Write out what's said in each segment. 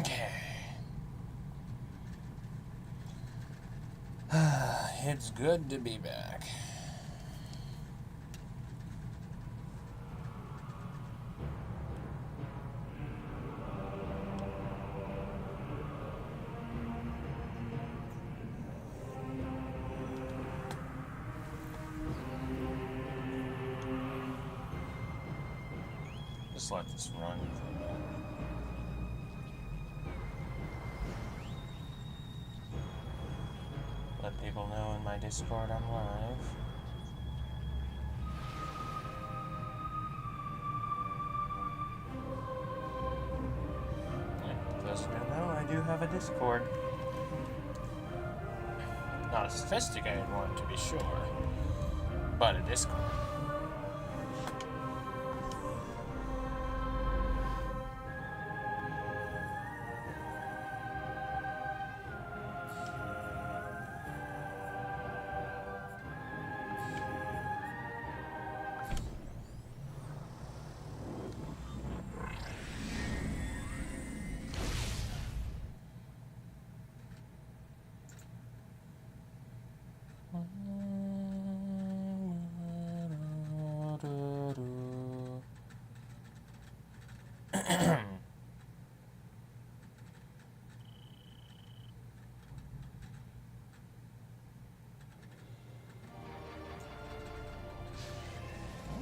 Okay. It's good to be back. Just let this run for a minute. Let people know in my Discord I'm live. Those of you who know, I do have a Discord. Not a sophisticated one, to be sure, but a Discord.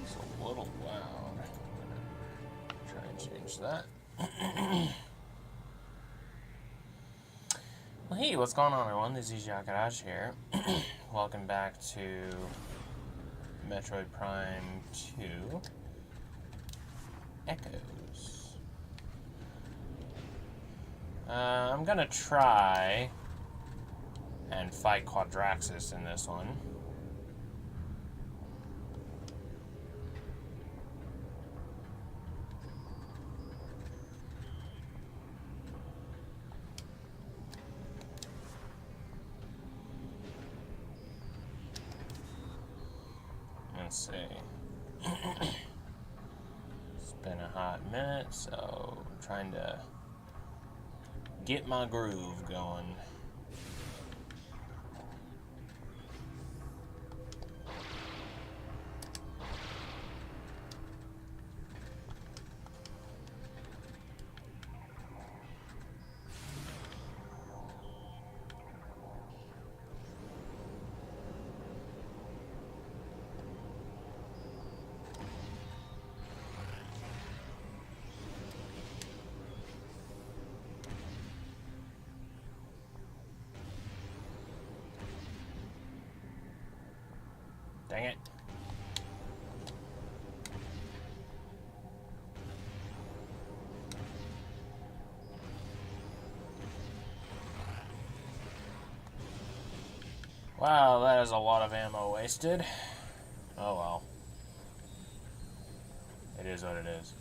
It's a little loud. Try and change that. Well, hey, what's going on, everyone? This is Yakaraj here. Welcome back to Metroid Prime 2 Echoes. I'm gonna try and fight Quadraxis in this one. Let's see. It's been a hot minute, so I'm trying to get my groove going. Dang it. Wow, that is a lot of ammo wasted. Oh well. It is what it is.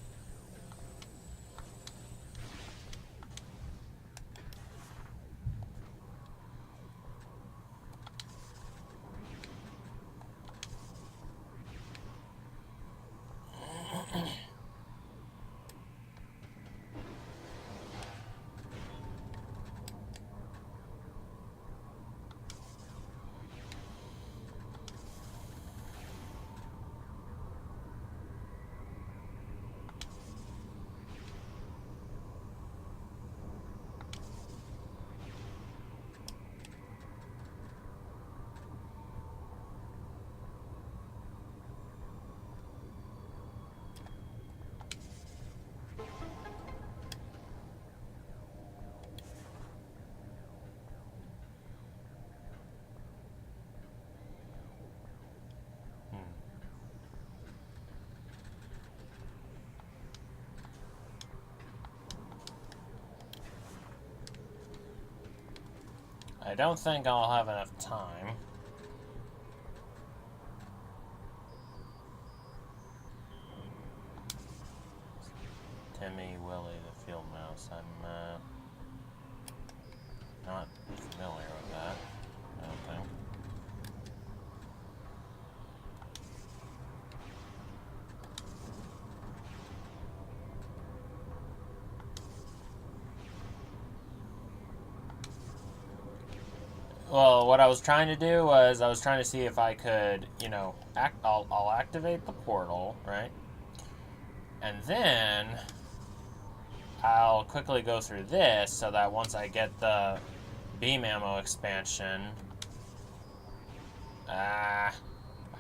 I don't think I'll have enough time. Timmy, Willie, the field mouse. I'm not familiar with that, I don't think. Well, what I was trying to do was I was trying to see if I could, you know, I'll activate the portal, right? And then I'll quickly go through this so that once I get the beam ammo expansion, I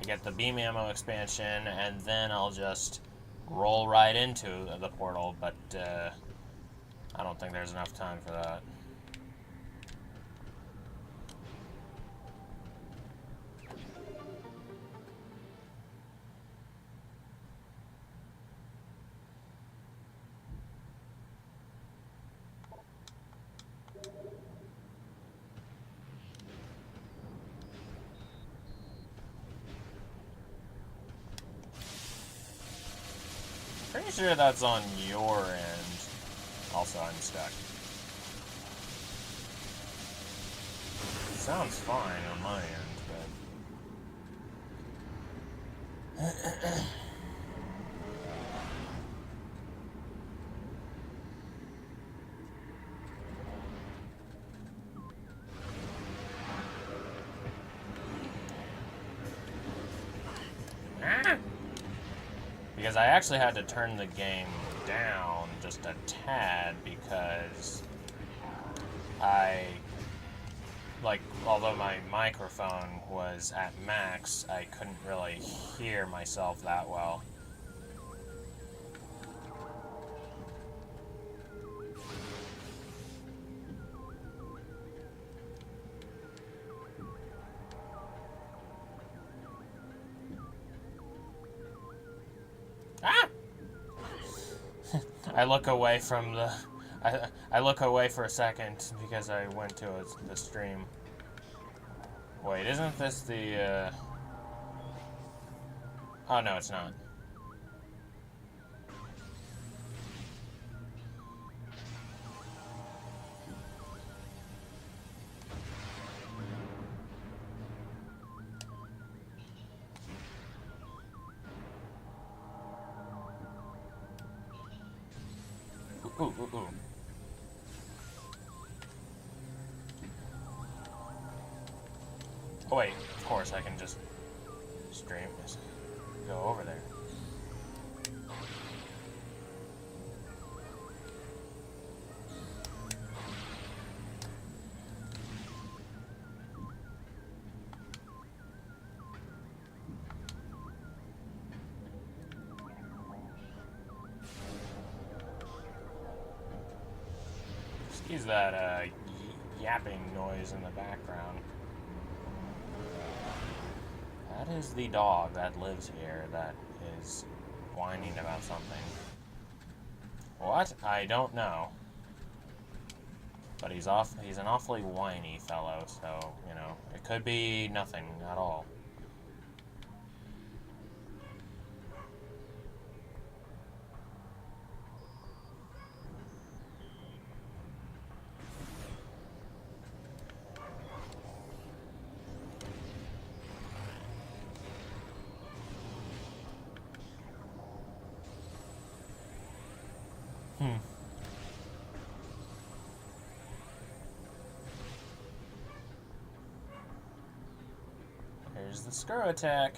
get the beam ammo expansion, and then I'll just roll right into the portal, but I don't think there's enough time for that. Pretty sure that's on your end. Also, I'm stuck. Sounds fine on my end, but... Because I actually had to turn the game down just a tad because although my microphone was at max, I couldn't really hear myself that well. Ah! I look away from the... I look away for a second because I went to the stream. Wait, isn't this the... Oh, no, it's not. Ooh. Oh wait, of course I can just stream this. Go over there. Excuse that yapping noise in the background. That is the dog that lives here that is whining about something. What? I don't know. But he's an awfully whiny fellow, so, you know, it could be nothing at all. Here's the screw attack.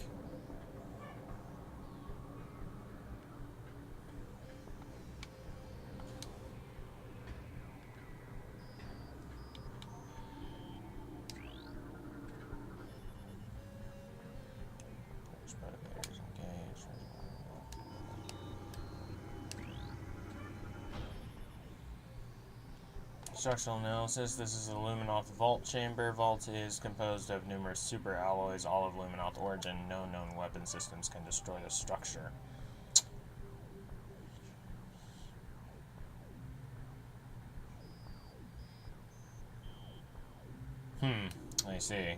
Structural analysis. This is a Luminoth vault chamber. Vault is composed of numerous super alloys, all of Luminoth origin. No known weapon systems can destroy the structure. I see.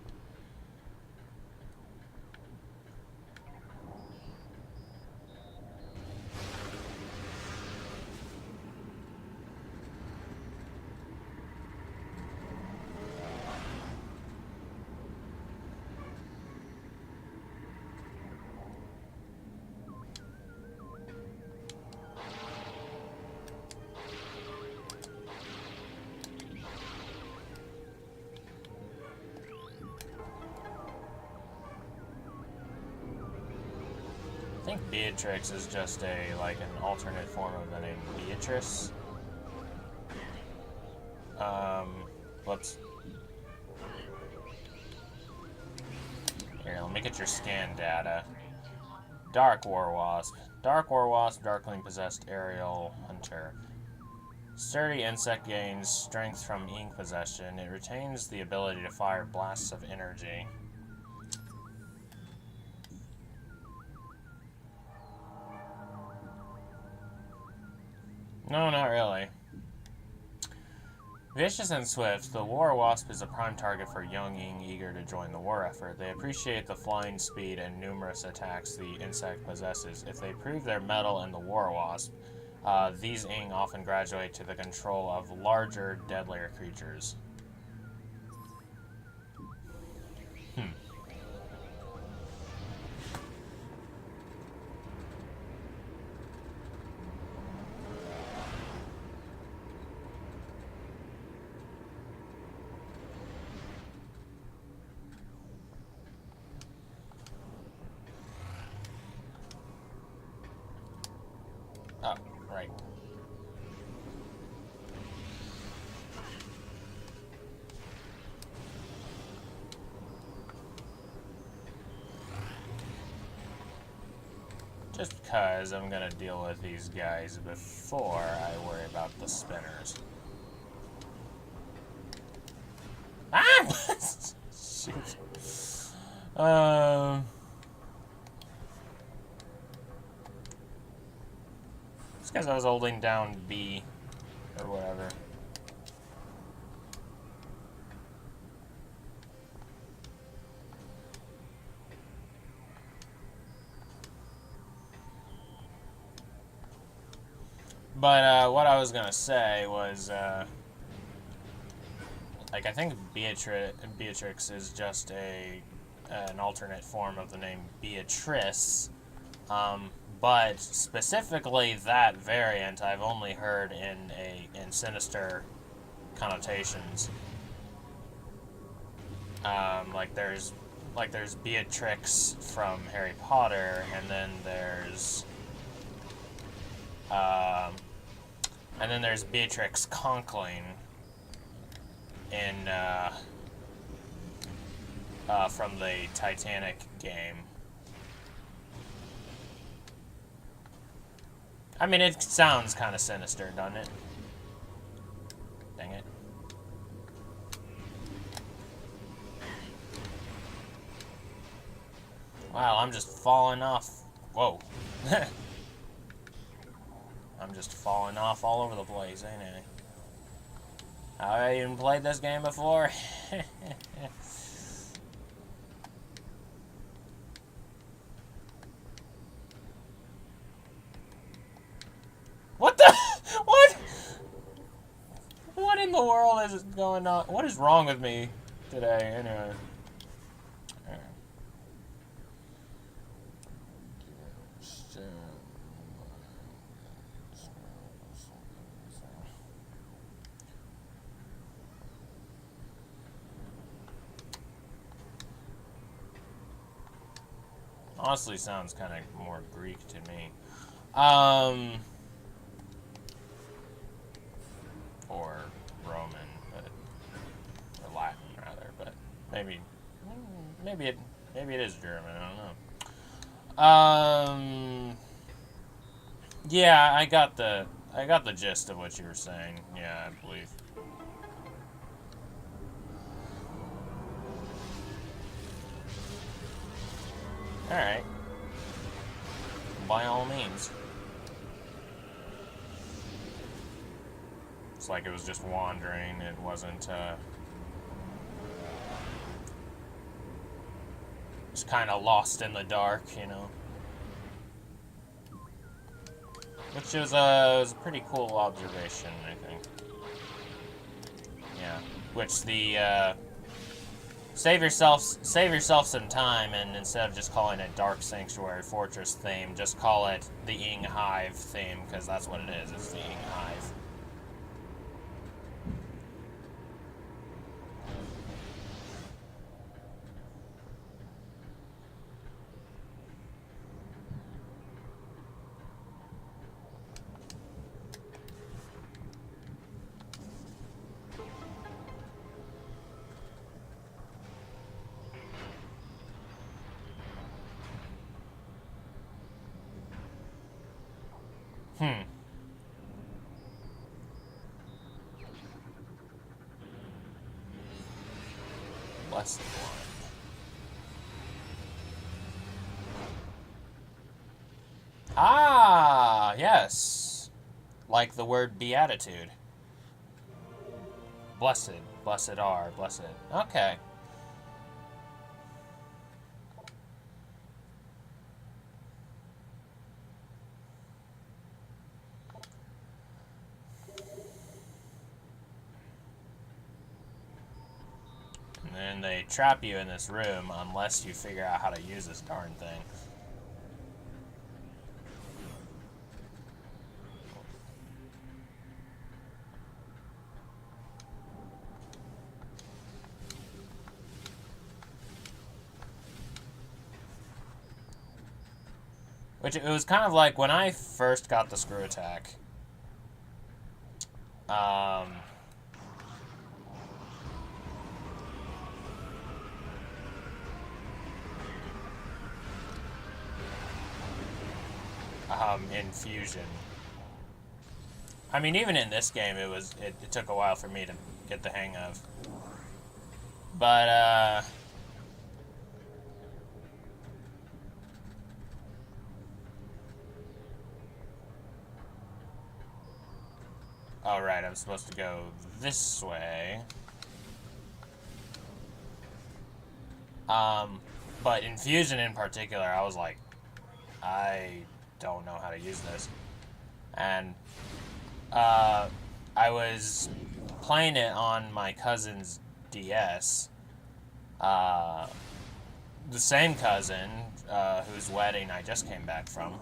think Beatrix is just like an alternate form of the name Beatrice. Whoops. Here, let me get your scan data. Dark War Wasp. Dark War Wasp, Darkling possessed aerial hunter. Sturdy insect gains strength from ink possession. It retains the ability to fire blasts of energy. No, not really. Vicious and swift, the War Wasp is a prime target for young ing eager to join the war effort. They appreciate the flying speed and numerous attacks the insect possesses. If they prove their mettle in the War Wasp, these ing often graduate to the control of larger, deadlier creatures. Oh, right. Just because I'm gonna deal with these guys before I worry about the spinners. Ah! Shoot. It's because I was holding down B or whatever. But what I was gonna say was, like, I think Beatrix is just an alternate form of the name Beatrice. But specifically that variant I've only heard in sinister connotations. Like there's Beatrix from Harry Potter, and then there's Beatrix Conkling in from the Titanic game. I mean, it sounds kind of sinister, doesn't it? Dang it. Wow, I'm just falling off. Whoa. I'm just falling off all over the place, ain't I? Have I even played this game before? What the? What? What in the world is going on? What is wrong with me today, anyway? Honestly, sounds kind of more Greek to me. Or Roman, or Latin rather, but maybe it is German. I don't know. Yeah, I got the gist of what you were saying. Yeah, I believe. All right. By all means. It's like it was just wandering. It wasn't, just kind of lost in the dark, you know. Which was a pretty cool observation, I think. Yeah. Which the, save yourself some time, and instead of just calling it Dark Sanctuary Fortress theme, just call it the Ing Hive theme, because that's what it is. It's the Ing Hive. Hmm. Blessed one. Ah, yes. Like the word beatitude. Blessed. Blessed are. Blessed. Okay. And then they trap you in this room unless you figure out how to use this darn thing. Which, it was kind of like when I first got the screw attack. Um... in Fusion. I mean, even in this game, it took a while for me to get the hang of. But, all right, I'm supposed to go this way. But in Fusion in particular, I was like, I don't know how to use this. And, I was playing it on my cousin's DS. The same cousin, whose wedding I just came back from.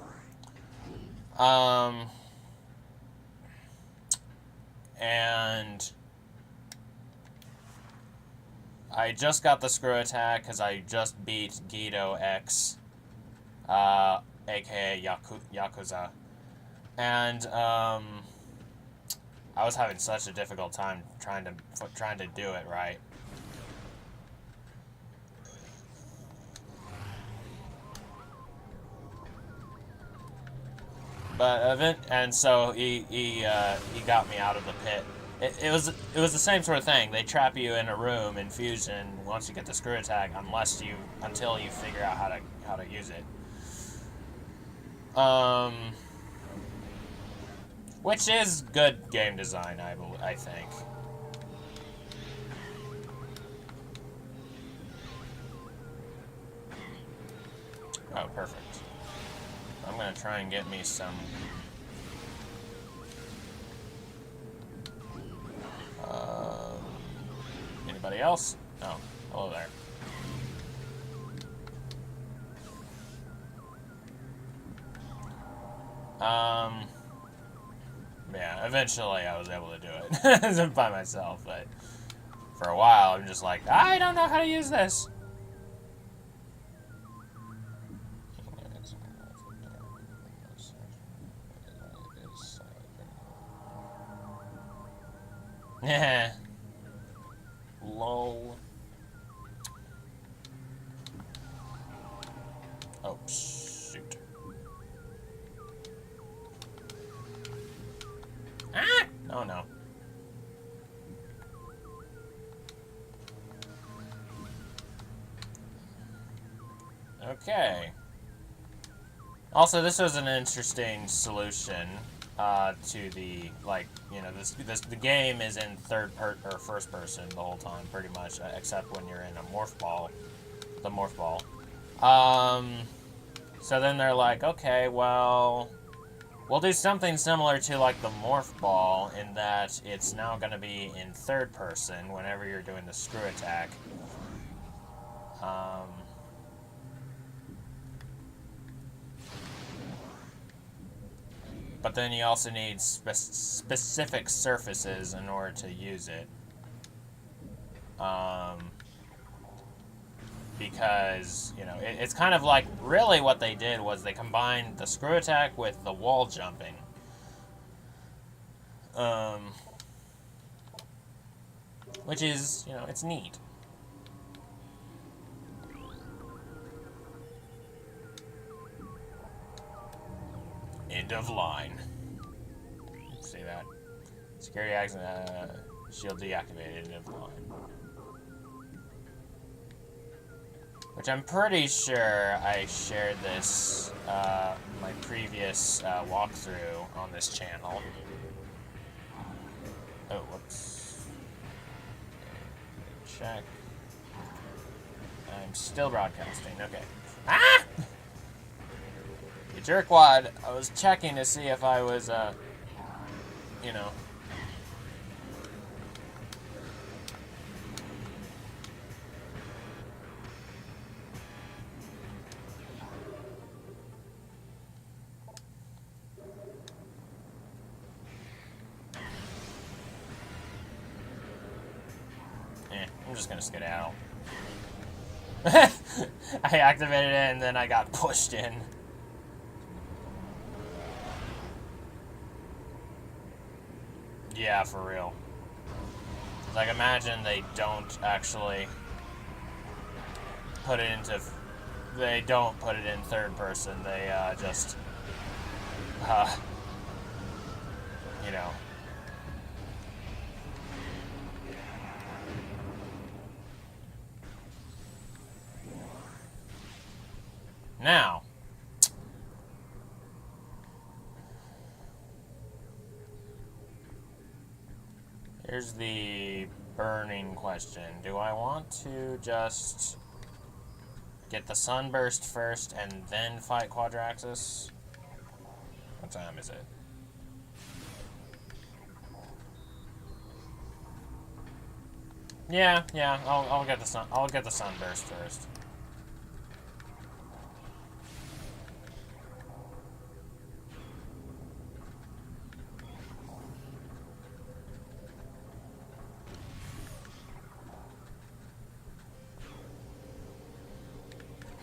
And I just got the screw attack because I just beat Guido X, aka Yakuza. And, I was having such a difficult time trying to do it right. But and so he got me out of the pit. It was the same sort of thing. They trap you in a room in Fusion once you get the screw attack, until you figure out how to use it. Which is good game design, I think. Oh, perfect. I'm gonna try and get me some. Anybody else? No. Hello there. Yeah, eventually I was able to do it by myself, but for a while I'm just like, I don't know how to use this. Yeah. Lol. Oh, shoot. Ah! Oh, no. Okay. Also, this was an interesting solution to the, like, you know, the game is in first person the whole time, pretty much, except when you're in a morph ball, the morph ball. So then they're like, okay, well, we'll do something similar to, like, the morph ball in that it's now going to be in third person whenever you're doing the screw attack. But then you also need specific surfaces in order to use it. Because, you know, it's kind of like, really what they did was they combined the screw attack with the wall jumping. Which is, you know, it's neat. End of line. Security accident. Shield deactivated if not. Which I'm pretty sure I shared this, my previous walkthrough on this channel. Oh, whoops. Check. I'm still broadcasting. Okay. Ah! You jerkwad. I was checking to see if I was, you know. I'm just gonna skedaddle. I activated it and then I got pushed in. Yeah, for real. Like, imagine they don't actually put it into... They don't put it in third person. They, just... you know... Now... Here's the burning question. Do I want to just get the sunburst first and then fight Quadraxis? What time is it? Yeah, I'll get the sunburst first.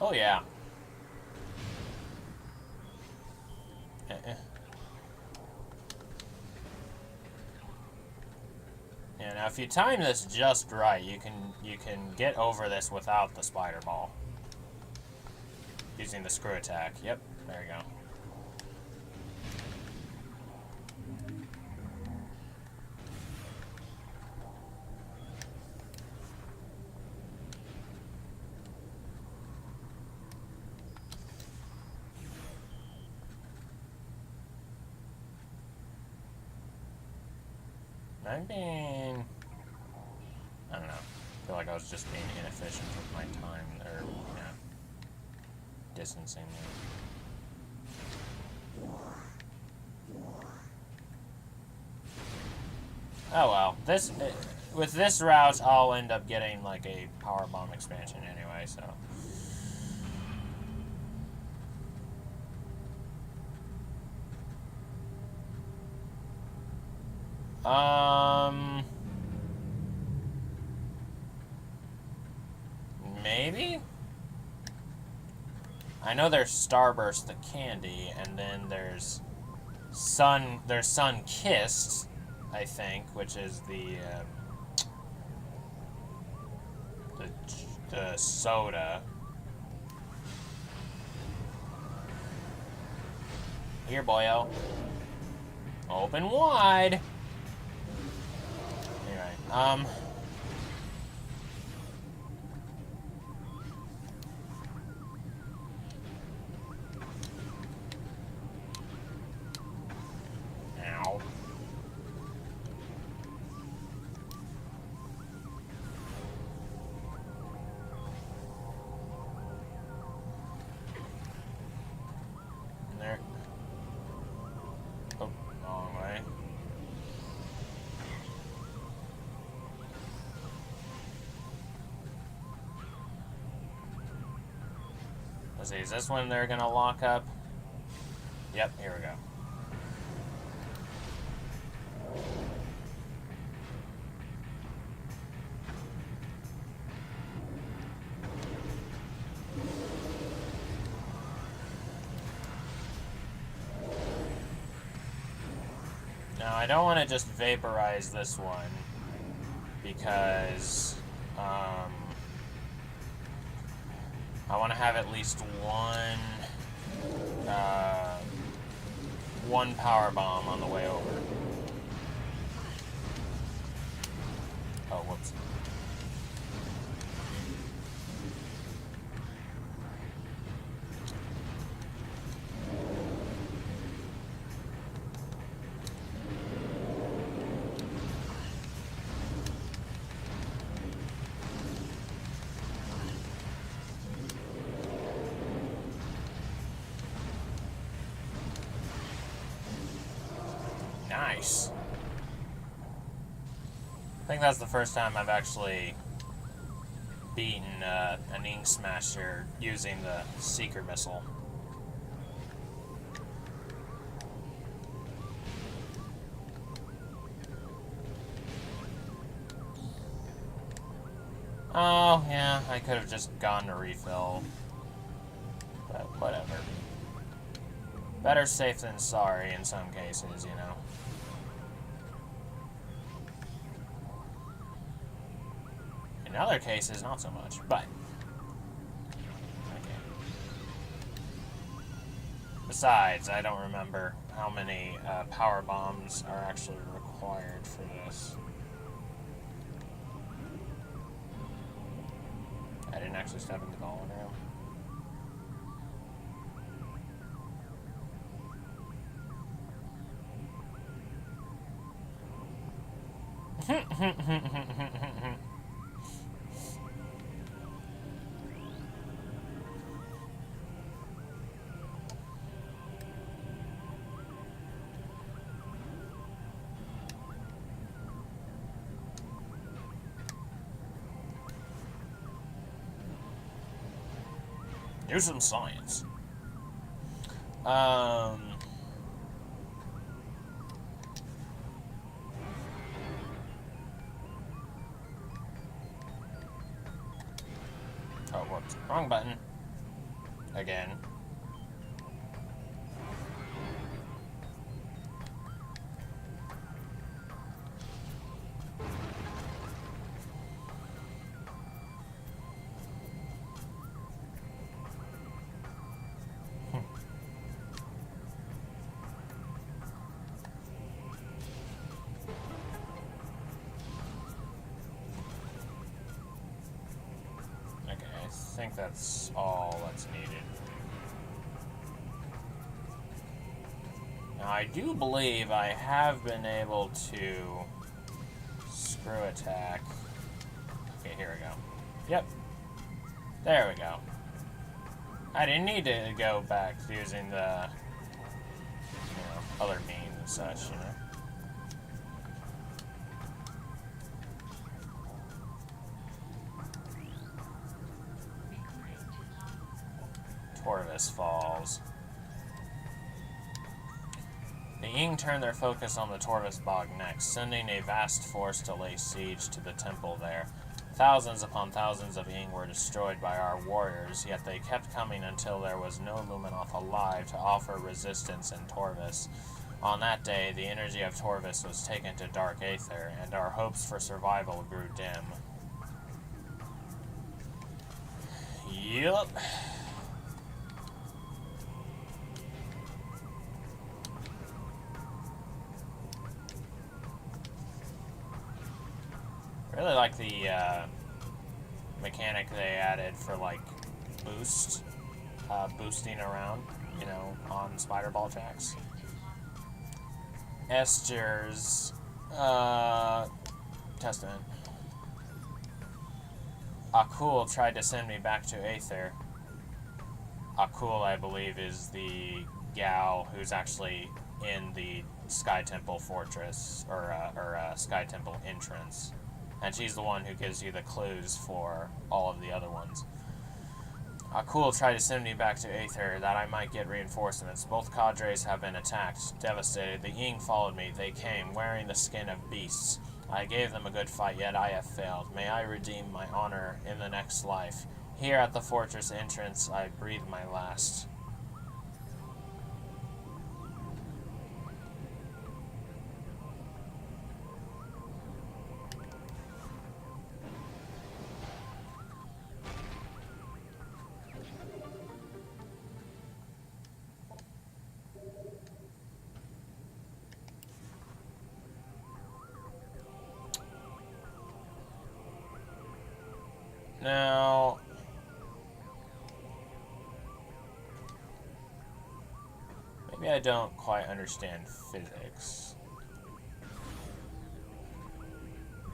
Oh, yeah. Yeah, now if you time this just right, you can get over this without the spider ball. Using the screw attack. Yep, there you go. I'm being... I don't know. I feel like I was just being inefficient with my time, or, yeah, distancing me. Oh well. With this route, I'll end up getting, like, a power bomb expansion anyway, so... Maybe? I know there's Starburst the candy, and then there's Sun-Kissed, I think, which is the soda. Here, boyo. Open wide. Anyway, Ow. There. Oh, wrong way. Let's see, is this one they're gonna lock up? Yep, here we go. Now, I don't want to just vaporize this one, because, I want to have at least one power bomb on the way over. Nice. I think that's the first time I've actually beaten an Ink Smasher using the Seeker Missile. Oh, yeah, I could have just gone to refill. But whatever. Better safe than sorry in some cases, you know. In other cases, not so much, but... Okay. Besides, I don't remember how many power bombs are actually required for this. I didn't actually step into the hologram. Do some science. Oh, whoops. Wrong button. Again. I think that's all that's needed. Now, I do believe I have been able to screw attack. Okay, here we go. Yep. There we go. I didn't need to go back using the, other means and such, Torvis Falls. The Ying turned their focus on the Torvis Bog next, sending a vast force to lay siege to the temple there. Thousands upon thousands of Ying were destroyed by our warriors, yet they kept coming until there was no Luminoth alive to offer resistance in Torvis. On that day, the energy of Torvis was taken to dark aether, and our hopes for survival grew dim. Yup. Really like the mechanic they added for like boosting around, on spider ball tracks. Esther's Testament. Akul tried to send me back to Aether. Akul, I believe, is the gal who's actually in the Sky Temple Fortress, or Sky Temple entrance. And she's the one who gives you the clues for all of the other ones. Akul tried to send me back to Aether that I might get reinforcements. Both cadres have been attacked. Devastated, the Ying followed me. They came, wearing the skin of beasts. I gave them a good fight, yet I have failed. May I redeem my honor in the next life. Here at the fortress entrance, I breathe my last. Now, maybe I don't quite understand physics,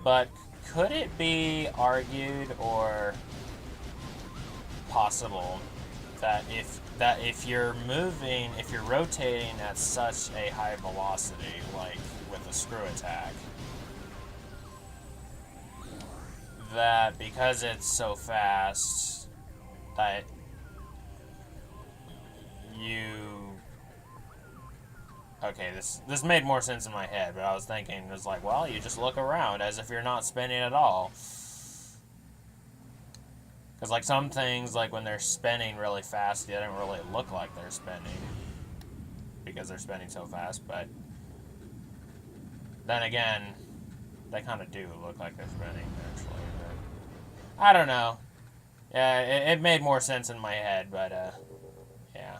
but could it be argued or possible that if you're rotating at such a high velocity, like screw attack. That because it's so fast, that you... Okay, this made more sense in my head, but I was thinking, it was like, well, you just look around as if you're not spinning at all. Because, like, some things, like, when they're spinning really fast, they don't really look like they're spinning. Because they're spinning so fast, but... Then again, they kind of do look like they're spinning, actually. But I don't know. Yeah, it made more sense in my head, but, yeah.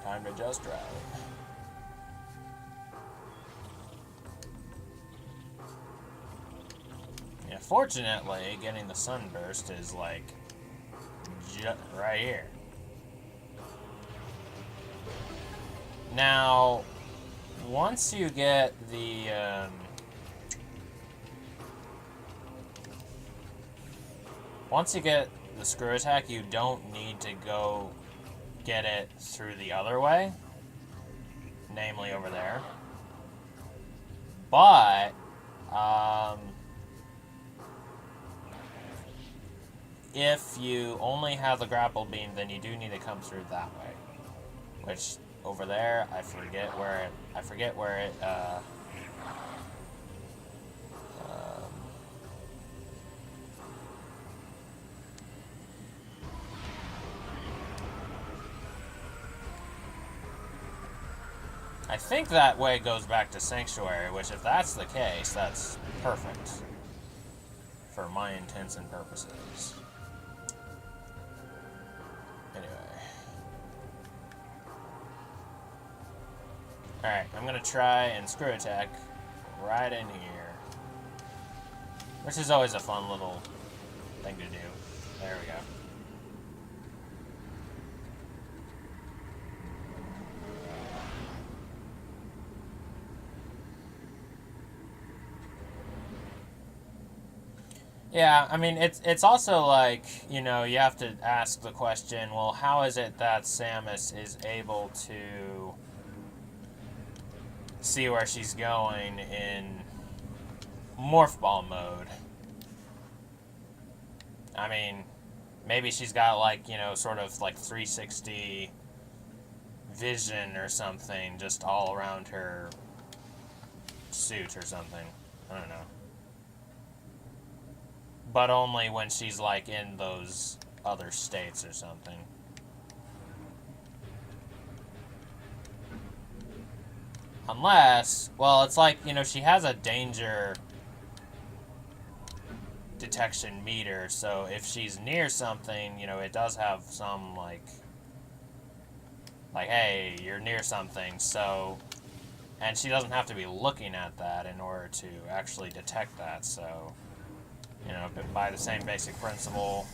Time to just drive. Yeah, fortunately, getting the sunburst is like right here. Now, once you get the screw attack, you don't need to go get it through the other way, namely over there. But if you only have the grapple beam, then you do need to come through that way. Which over there, I forget where it. I think that way goes back to Sanctuary, which if that's the case, that's perfect. For my intents and purposes. Anyway. Alright, I'm gonna try and screw attack right in here. Which is always a fun little thing to do. There we go. Yeah, I mean, it's also like, you know, you have to ask the question, well, how is it that Samus is able to see where she's going in Morph Ball mode? I mean, maybe she's got, like, you know, sort of, like, 360 vision or something just all around her suit or something. I don't know. But only when she's, like, in those other states or something. Unless, well, it's like, you know, she has a danger detection meter, so if she's near something, you know, it does have some, like, hey, you're near something, so... And she doesn't have to be looking at that in order to actually detect that, so... You know, but by the same basic principle.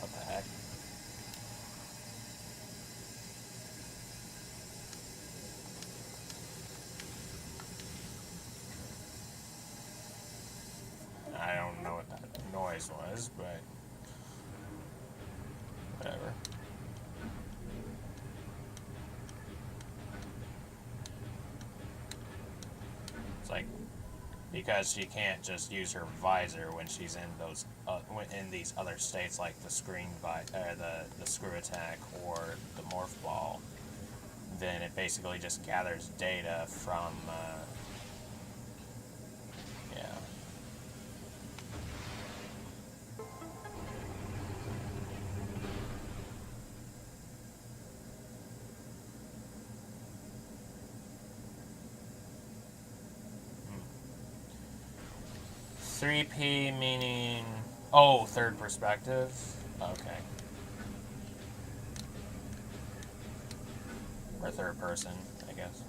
What the heck? I don't know what that noise was, but whatever. It's like, because she can't just use her visor when she's in those in these other states, like the the screw attack or the morph ball. Then it basically just gathers data from yeah. 3P meaning... Oh, third perspective? Okay. Or third person, I guess.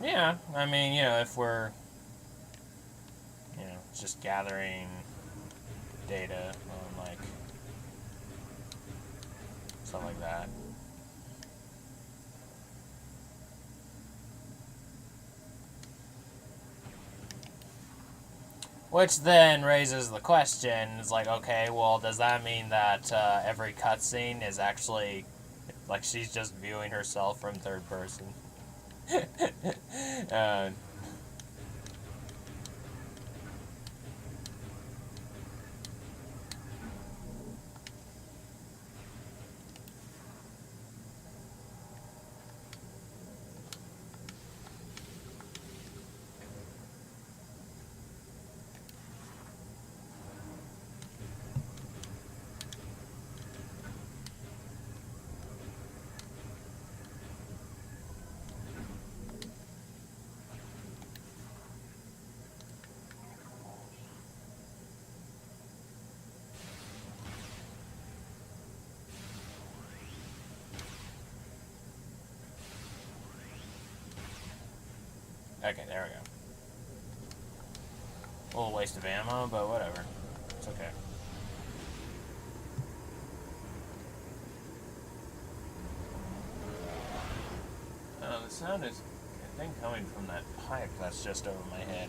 Yeah, I mean, you know, if we're, you know, just gathering data on, like, stuff like that. Which then raises the question, it's like, okay, well, does that mean that every cutscene is actually, like, she's just viewing herself from third person? uh, okay, there we go. A little waste of ammo, but whatever. It's okay. The sound is, I think, coming from that pipe that's just over my head.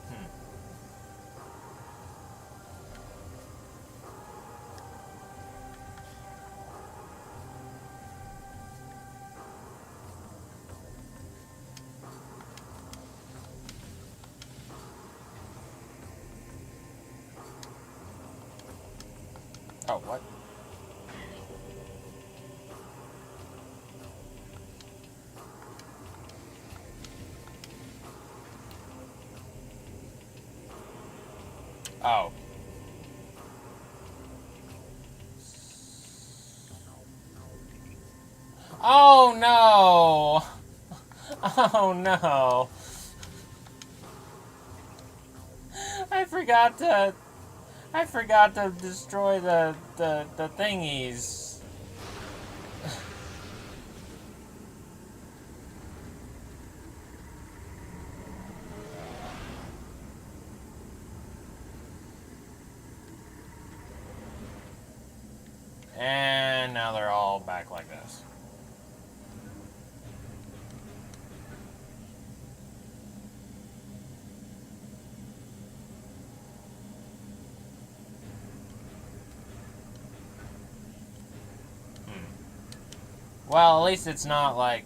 Hmm. Oh, what? Oh. Oh no! Oh no! I forgot to. I forgot to destroy the thingies. And now they're all back like this. Well, at least it's not like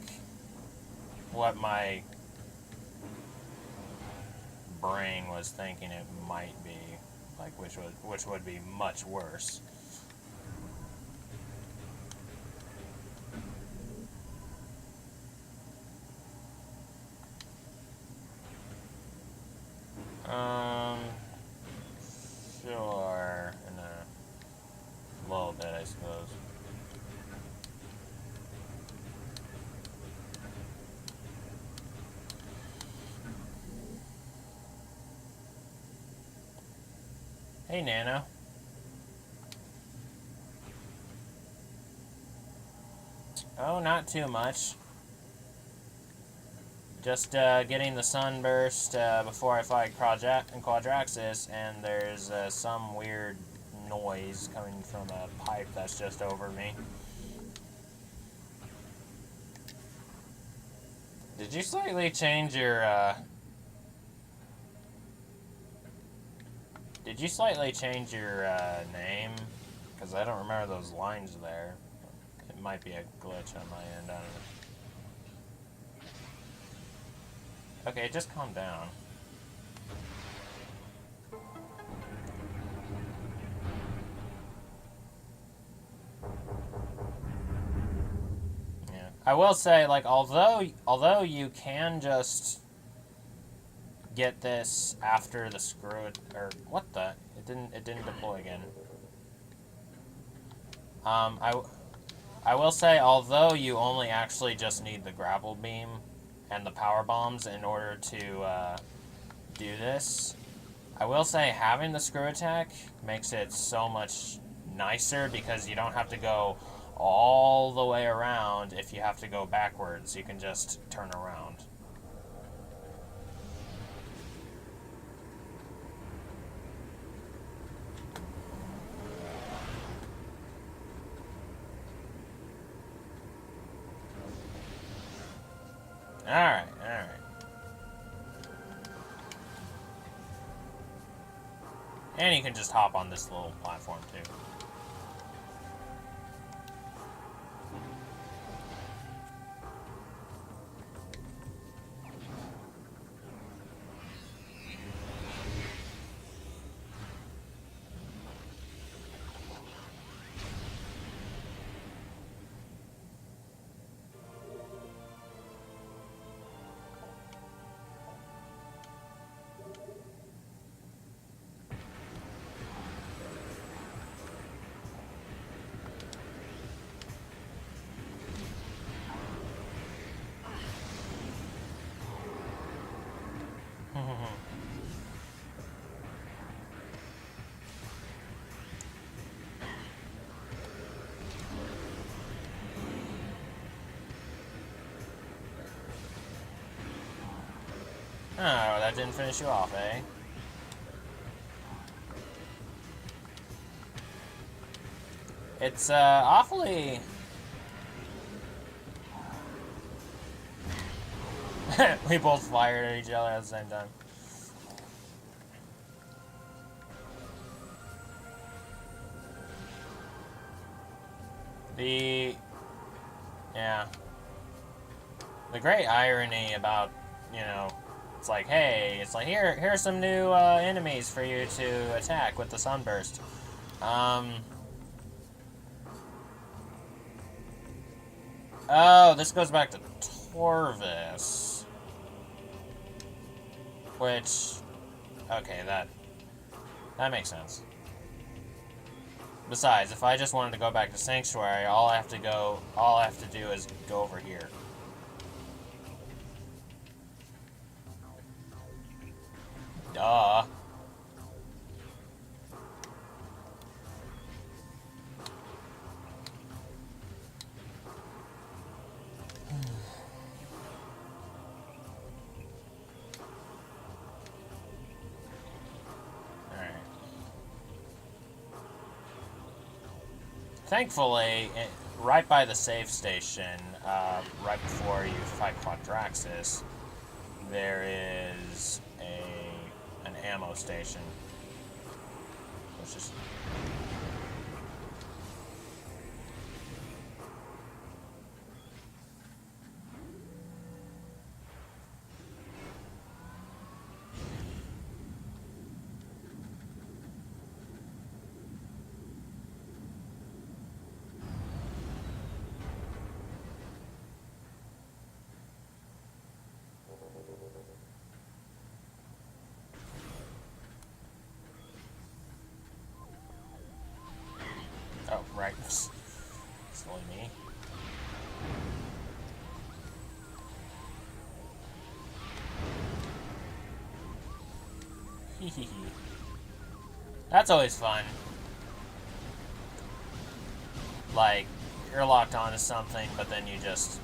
what my brain was thinking it might be, like which would be much worse. Um, sure, in a little bit, I suppose. Hey, Nano. Oh, not too much. Just getting the sunburst before I fight Quadraxis, and there's some weird noise coming from a pipe that's just over me. Did you slightly change your, Did you slightly change your, name? Because I don't remember those lines there. It might be a glitch on my end, I don't know. Okay, just calm down. Yeah. I will say, like, although you can just get this after the screw it, or what the, it didn't deploy again. Um, I, I will say, although you only actually just need the grapple beam and the power bombs in order to do this, I will say having the screw attack makes it so much nicer because you don't have to go all the way around if you have to go backwards. You can just turn around. Alright, alright. And you can just hop on this little platform, too. Oh, that didn't finish you off, eh? It's, awfully... We both fired at each other at the same time. Yeah. The great irony about, you know, it's like, hey, it's like, here's some new, enemies for you to attack with the sunburst. Oh, this goes back to Torvis. Which, okay, that makes sense. Besides, if I just wanted to go back to Sanctuary, all I have to do is go over here. Duh. Thankfully, right by the save station, right before you fight Quadraxis, there is an ammo station. Which is... Oh, right. It's only me. Hehehe. That's always fun. Like, you're locked onto something, but then you just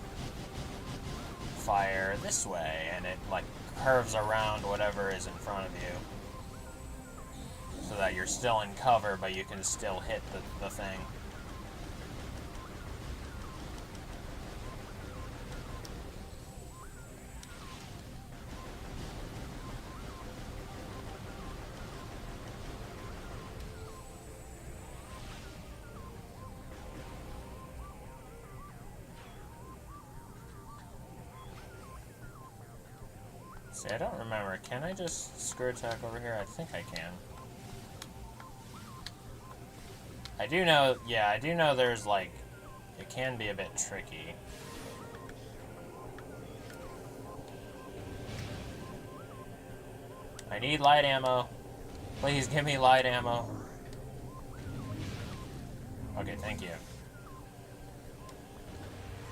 fire this way, and it, like, curves around whatever is in front of you. So that you're still in cover, but you can still hit the thing. See, I don't remember. Can I just screw attack over here? I think I can. I do know, yeah, I do know there's, like, it can be a bit tricky. I need light ammo. Please give me light ammo. Okay, thank you.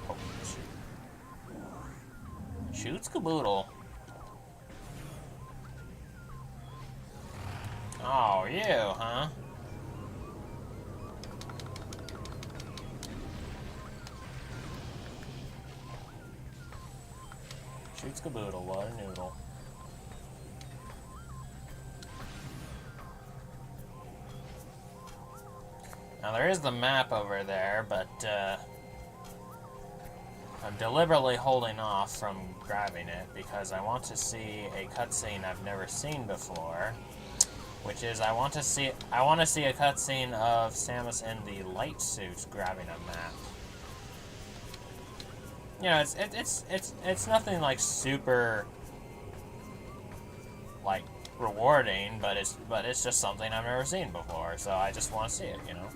Oh, shoots caboodle. Oh, you, huh? Shoots caboodle, what a noodle. Now there is the map over there, but I'm deliberately holding off from grabbing it because I want to see a cutscene I've never seen before, which is I want to see a cutscene of Samus in the light suit grabbing a map. You know, it's nothing like super like rewarding, but it's just something I've never seen before, so I just want to see it, you know.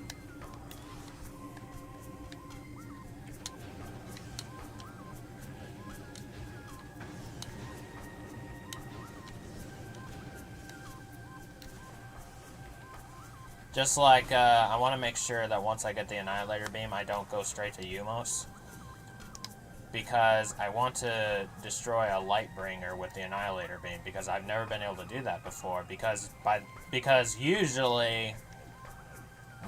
Just like, I want to make sure that once I get the Annihilator Beam, I don't go straight to Umos. Because I want to destroy a Lightbringer with the Annihilator Beam, because I've never been able to do that before. Because usually,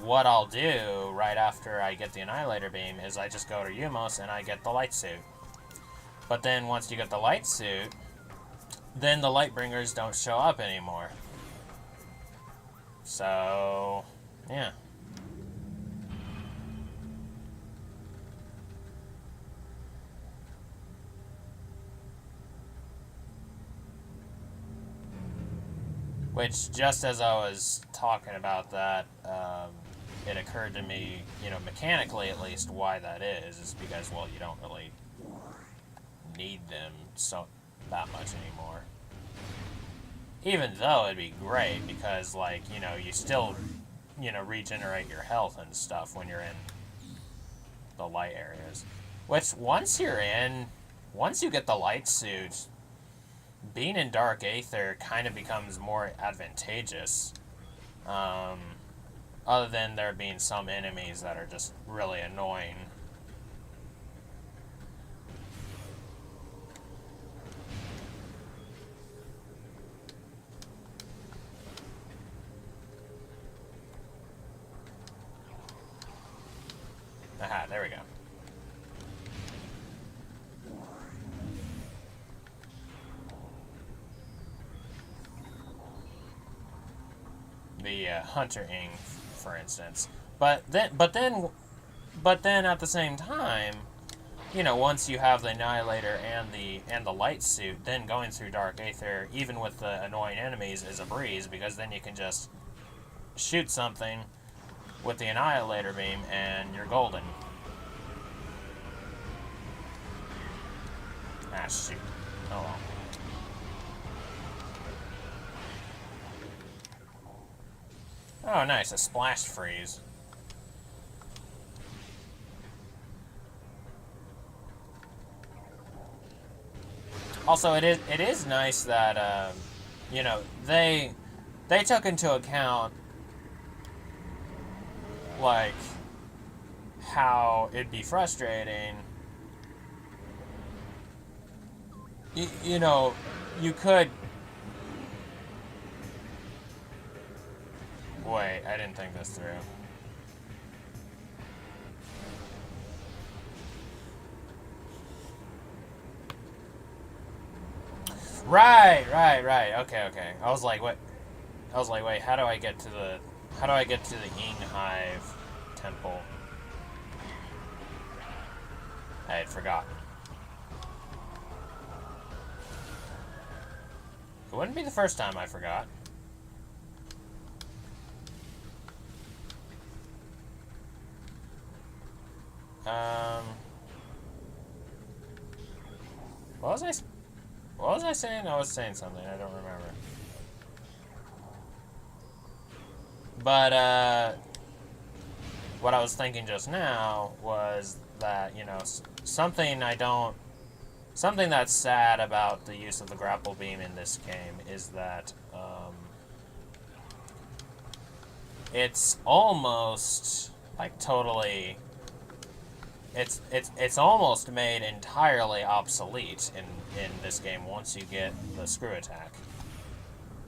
what I'll do right after I get the Annihilator Beam is I just go to Umos and I get the Light Suit. But then once you get the Light Suit, then the Lightbringers don't show up anymore. So, yeah. Which, just as I was talking about that, it occurred to me, you know, mechanically at least, why that is because, well, you don't really need them that much anymore. Even though it'd be great, because, like, you know, you still, you know, regenerate your health and stuff when you're in the light areas. Which, once you get the light suit, being in Dark Aether kind of becomes more advantageous. Other than there being some enemies that are just really annoying. Aha, there we go. The Hunter Ing, for instance. But then at the same time, you know, once you have the Annihilator and the Light Suit, then going through Dark Aether, even with the annoying enemies, is a breeze, because then you can just shoot something with the Annihilator Beam and you're golden. Ah, shoot. Oh well. Oh, nice, a splash freeze. Also, it is nice that you know, they took into account like how it'd be frustrating. You know, you could. Wait, I didn't think this through. Right. Okay. I was like, wait, how do I get to the Ying Hive temple? I had forgotten. It wouldn't be the first time I forgot. What was I saying? I was saying something. I don't remember. But, what I was thinking just now was that, you know, something that's sad about the use of the grapple beam in this game is that, it's almost, like, totally... It's almost made entirely obsolete in this game once you get the screw attack.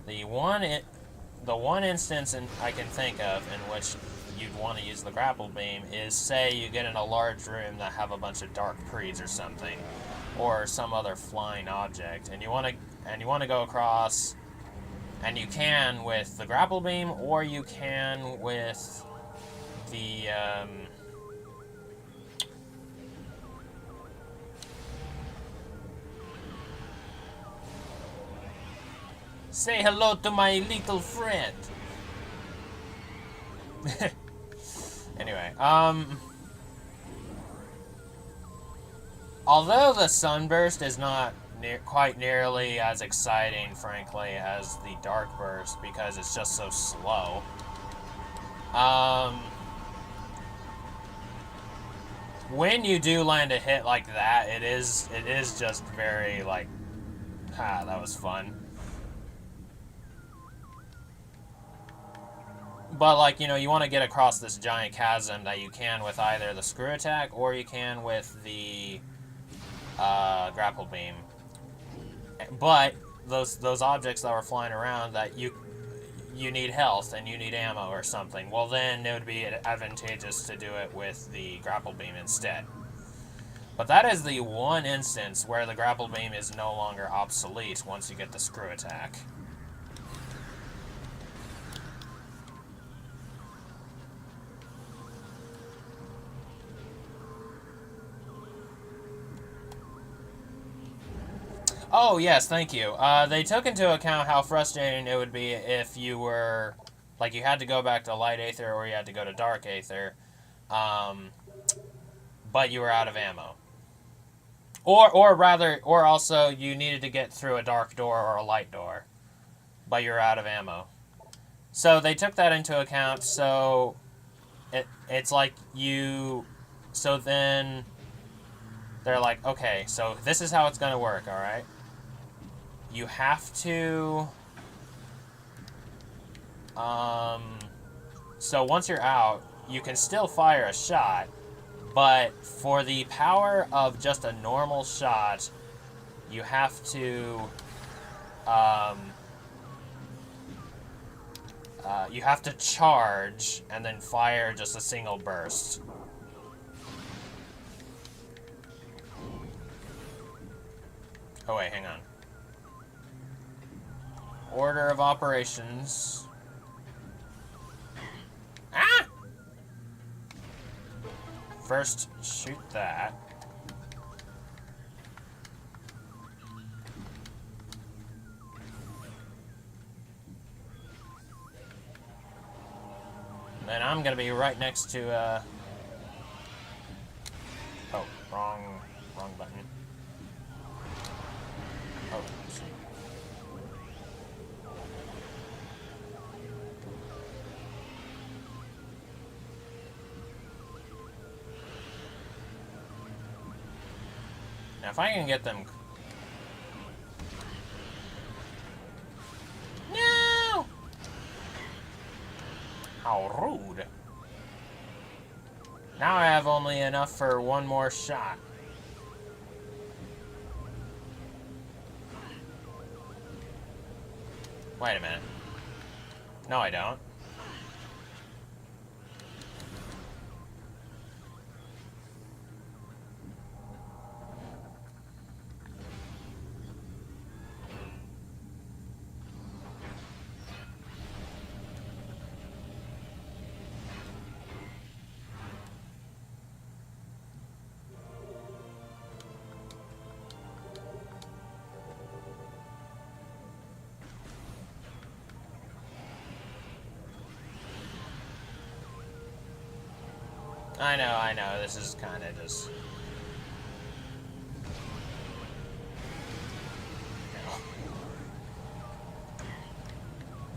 The one instance I can think of in which you'd want to use the grapple beam is, say you get in a large room that have a bunch of dark prees or something, or some other flying object, and you want to go across, and you can with the grapple beam, or you can with the say hello to my little friend. Anyway, although the sunburst is not quite nearly as exciting, frankly, as the dark burst because it's just so slow. When you do land a hit like that, it is just very like, that was fun. But, like, you know, you want to get across this giant chasm that you can with either the screw attack or you can with the grapple beam. But those objects that were flying around that you need health and you need ammo or something, well, then it would be advantageous to do it with the grapple beam instead. But that is the one instance where the grapple beam is no longer obsolete once you get the screw attack. Oh, yes, thank you. They took into account how frustrating it would be if you were, like, you had to go back to light aether or you had to go to dark aether, but you were out of ammo. Or also you needed to get through a dark door or a light door, but you're out of ammo. So they took that into account, so it's like so then they're like, okay, so this is how it's going to work, all right? You have to, so once you're out, you can still fire a shot, but for the power of just a normal shot, you have to, charge and then fire just a single burst. Oh wait, hang on. Order of operations. Ah! First, shoot that. Then I'm gonna be right next to, oh, wrong button. Oh, shoot. Now, if I can get them... No! How rude. Now I have only enough for one more shot. Wait a minute. No, I don't. I know, this is kind of just...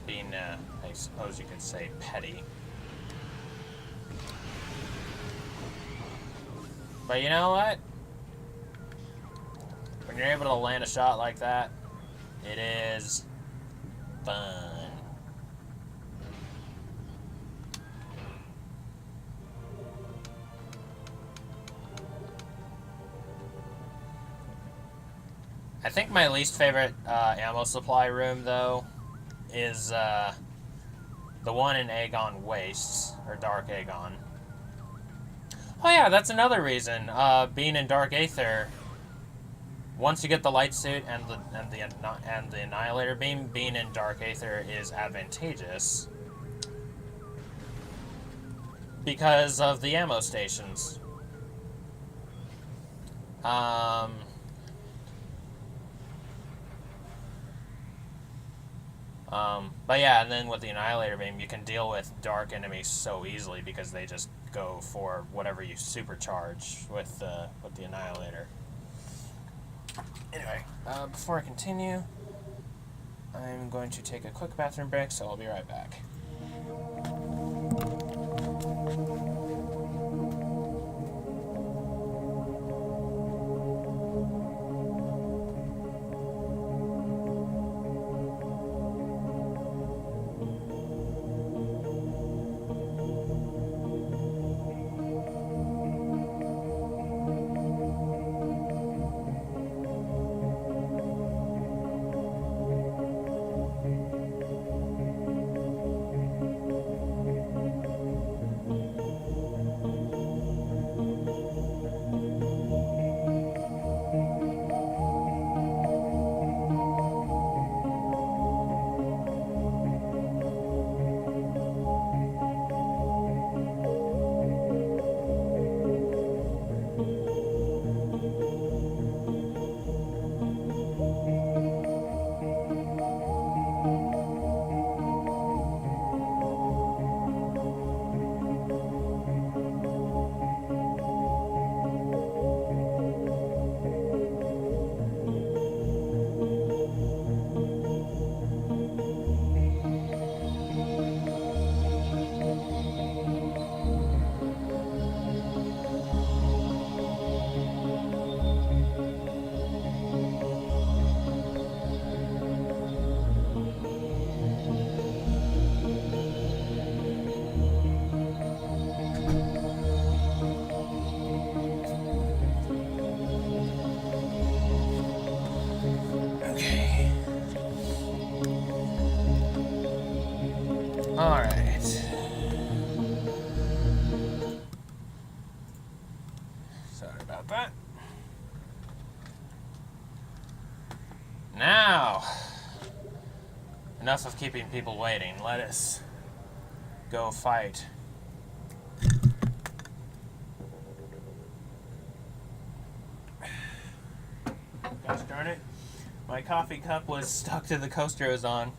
being, I suppose you could say, petty. But you know what? When you're able to land a shot like that, it is fun. I think my least favorite ammo supply room, though, is the the one in Aegon Wastes, or Dark Aegon. Oh yeah, that's another reason. Being in Dark Aether, once you get the light suit and the Annihilator beam, being in Dark Aether is advantageous because of the ammo stations. But yeah, and then with the Annihilator beam, you can deal with dark enemies so easily because they just go for whatever you supercharge with the Annihilator. Anyway, before I continue, I'm going to take a quick bathroom break, so I'll be right back. Alright. Sorry about that. Now, enough of keeping people waiting. Let us go fight. Gosh darn it. My coffee cup was stuck to the coaster it was on.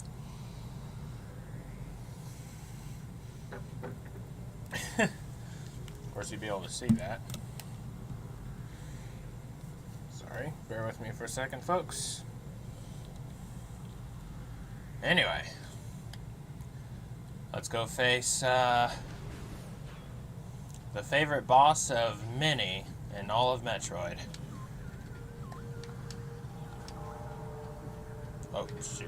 Of course, you'd be able to see that. Sorry, bear with me for a second, folks. Anyway, let's go face the favorite boss of many in all of Metroid. Oh, shoot.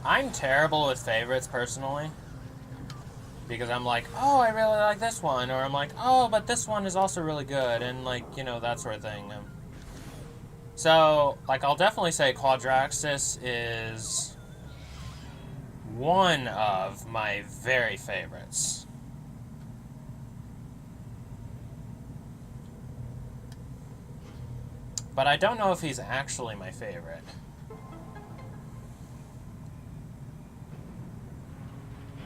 I'm terrible with favorites, personally. Because I'm like, oh, I really like this one. Or I'm like, oh, but this one is also really good. And, like, you know, that sort of thing. So, like, I'll definitely say Quadraxis is one of my very favorites. But I don't know if he's actually my favorite.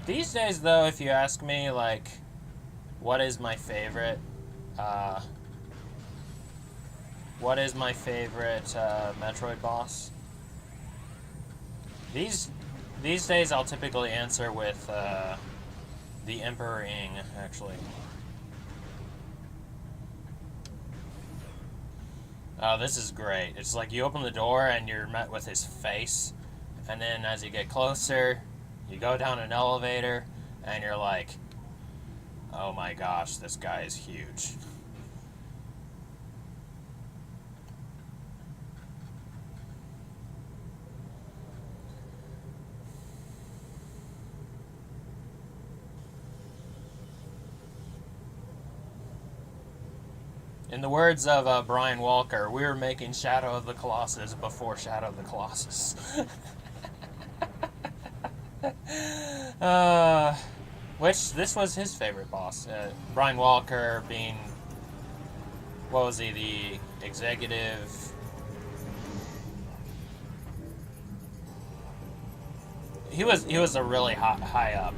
These days, though, if you ask me, like, what is my favorite, Metroid boss? These days, I'll typically answer with, the Emperor Ing, actually. Oh, this is great. It's like you open the door and you're met with his face, and then as you get closer, you go down an elevator, and you're like, oh my gosh, this guy is huge. In the words of Brian Walker, we were making Shadow of the Colossus before Shadow of the Colossus. Which, this was his favorite boss. Brian Walker being, what was he, the executive... He was a really high up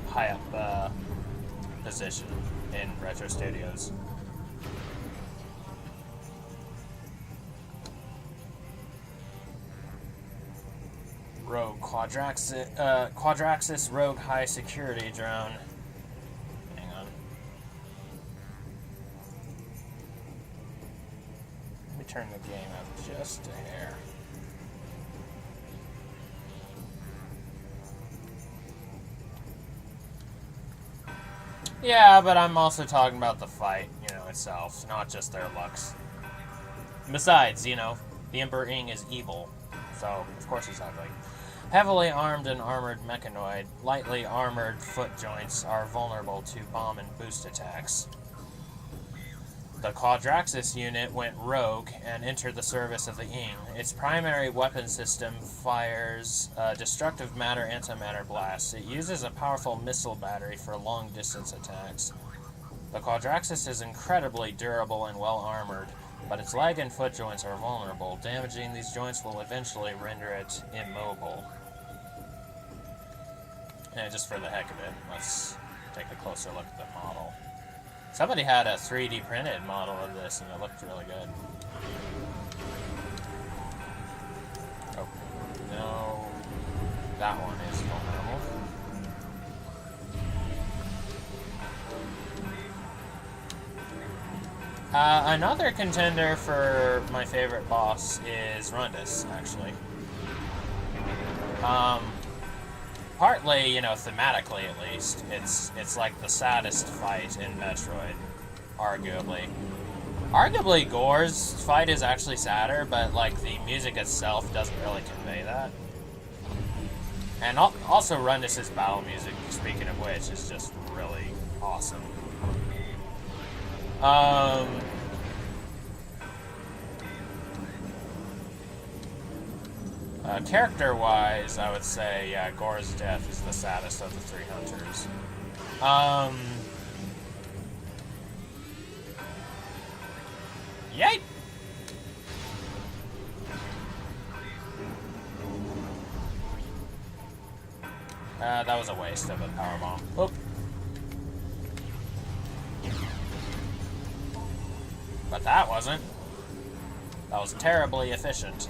position in Retro Studios. Rogue Quadraxis Rogue High Security Drone. Hang on. Let me turn the game up just a hair. Yeah, but I'm also talking about the fight, itself, not just their looks. Besides, the Emperor Ing is evil, so of course he's ugly. Heavily armed and armored mechanoid, lightly armored foot joints are vulnerable to bomb and boost attacks. The Quadraxis unit went rogue and entered the service of the Ing. Its primary weapon system fires destructive matter antimatter blasts. It uses a powerful missile battery for long-distance attacks. The Quadraxis is incredibly durable and well-armored, but its leg and foot joints are vulnerable. Damaging these joints will eventually render it immobile. And just for the heck of it, let's take a closer look at the model. Somebody had a 3D printed model of this, and it looked really good. Oh, no. That one is vulnerable. Another contender for my favorite boss is Rundus, actually. Partly, thematically at least, it's like the saddest fight in Metroid, arguably. Arguably, Gore's fight is actually sadder, but like the music itself doesn't really convey that. And also Rundus' battle music, speaking of which, is just really awesome. Character-wise, I would say, yeah, Gore's death is the saddest of the three hunters. Yay! That was a waste of a powerbomb. Oop. But that wasn't. That was terribly efficient.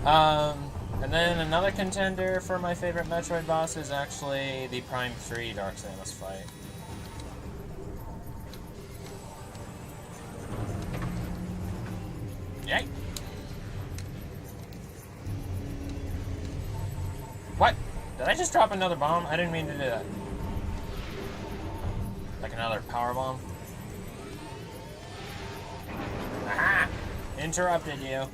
And then another contender for my favorite Metroid boss is actually the Prime 3 Dark Samus fight. Yay! What? Did I just drop another bomb? I didn't mean to do that. Like another power bomb? Aha! Interrupted you.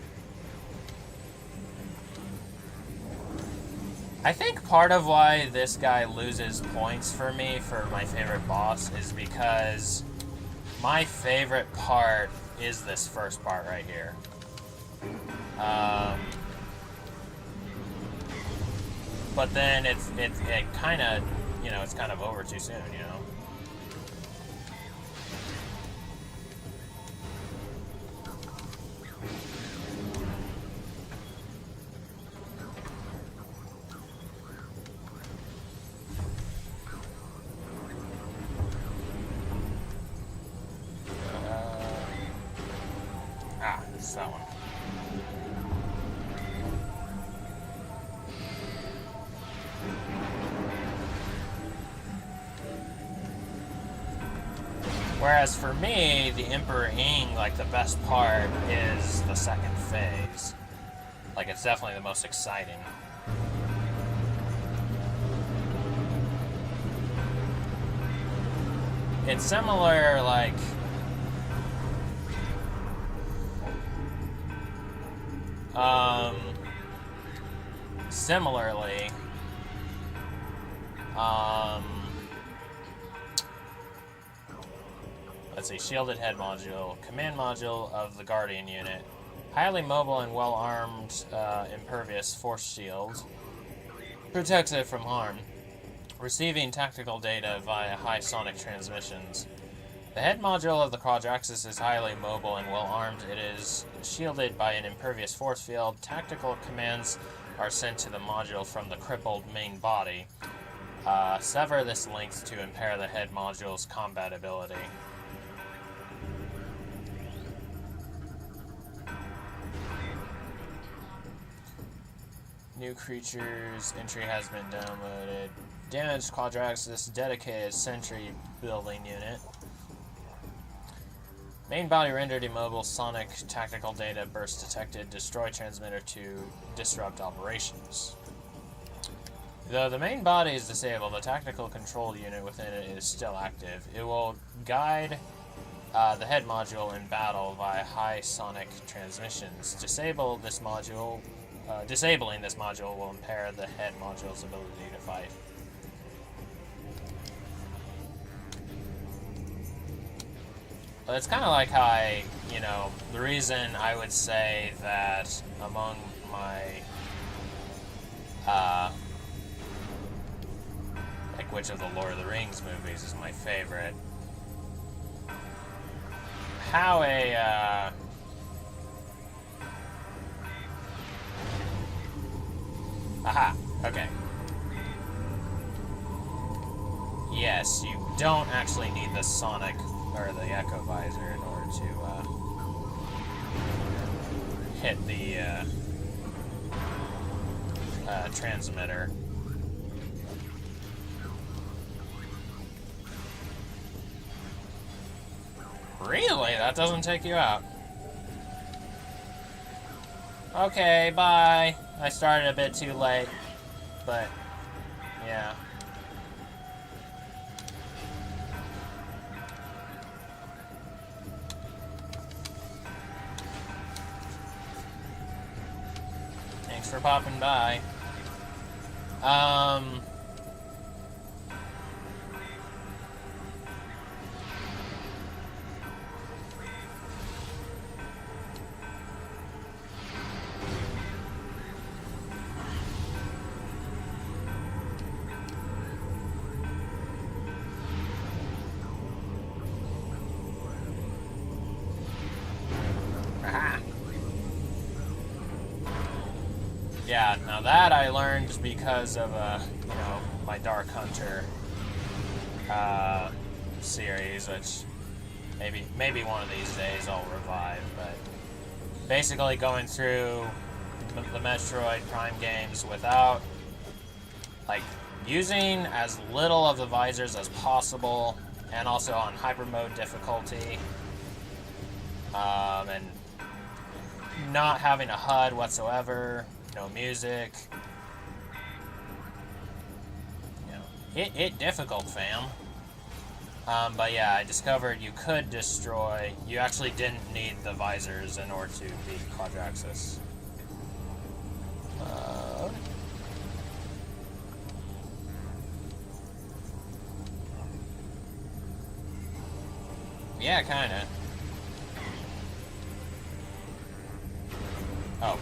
I think part of why this guy loses points for me for my favorite boss is because my favorite part is this first part right here. But then it kind of, it's kind of over too soon, It's that one. Whereas for me, the Emperor Ing, like, the best part is the second phase. Like, it's definitely the most exciting. It's similar, like... Similarly, let's see, shielded head module, command module of the Guardian unit, highly mobile and well-armed, impervious force shield, protects it from harm, receiving tactical data via high sonic transmissions. The head module of the Quadraxis is highly mobile and well-armed. It is shielded by an impervious force field. Tactical commands are sent to the module from the crippled main body. Sever this link to impair the head module's combat ability. New creatures, entry has been downloaded. Damaged Quadraxis, dedicated sentry building unit. Main body rendered immobile, sonic tactical data burst detected, destroy transmitter to disrupt operations. Though the main body is disabled, the tactical control unit within it is still active. It will guide the head module in battle via high sonic transmissions. Disabling this module will impair the head module's ability to fight. But it's kind of like how the reason I would say that among my, which of the Lord of the Rings movies is my favorite. How aha, okay. Yes, you don't actually need the sonic or the echo visor in order to hit the transmitter. Really? That doesn't take you out? Okay, bye. I started a bit too late, but yeah. Thanks for popping by. Yeah, now that I learned because of, my Dark Hunter series, which maybe one of these days I'll revive, but basically going through the Metroid Prime games without, using as little of the visors as possible, and also on hyper mode difficulty, and not having a HUD whatsoever. No music. It difficult, fam. But yeah, I discovered you could destroy. You actually didn't need the visors in order to beat Quadraxis. Yeah, kinda. Oh.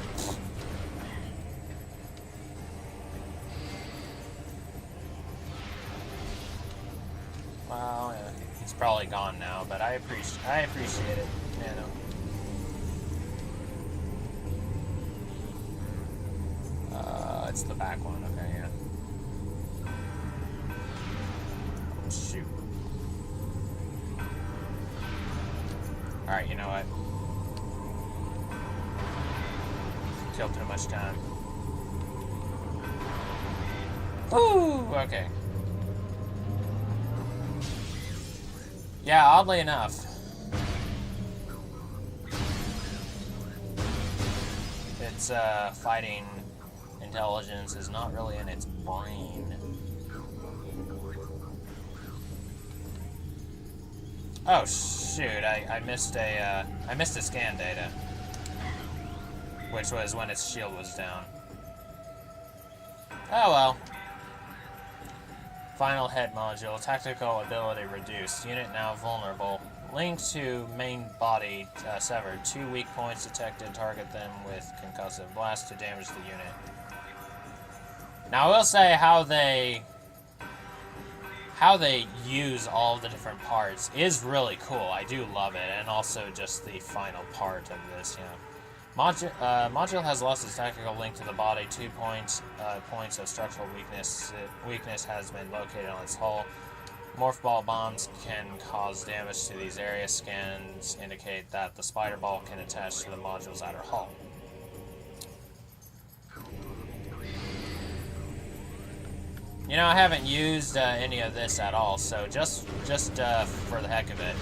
Well, yeah, he's probably gone now, but I appreciate it, it's the back one, okay, yeah. Shoot. Alright, you know what? Killed too much time. Ooh, okay. Yeah, oddly enough, its fighting intelligence is not really in its brain. Oh shoot! I missed a scan data, which was when its shield was down. Oh well. Final head module. Tactical ability reduced. Unit now vulnerable. Link to main body severed. 2 weak points detected. Target them with concussive blast to damage the unit. Now I will say how they use all the different parts is really cool. I do love it, and also just the final part of this, you know. Module has lost its tactical link to the body. 2 points of structural weakness. Weakness has been located on its hull. Morph ball bombs can cause damage to these areas. Scans indicate that the spider ball can attach to the module's outer hull. You know, I haven't used any of this at all, so just for the heck of it.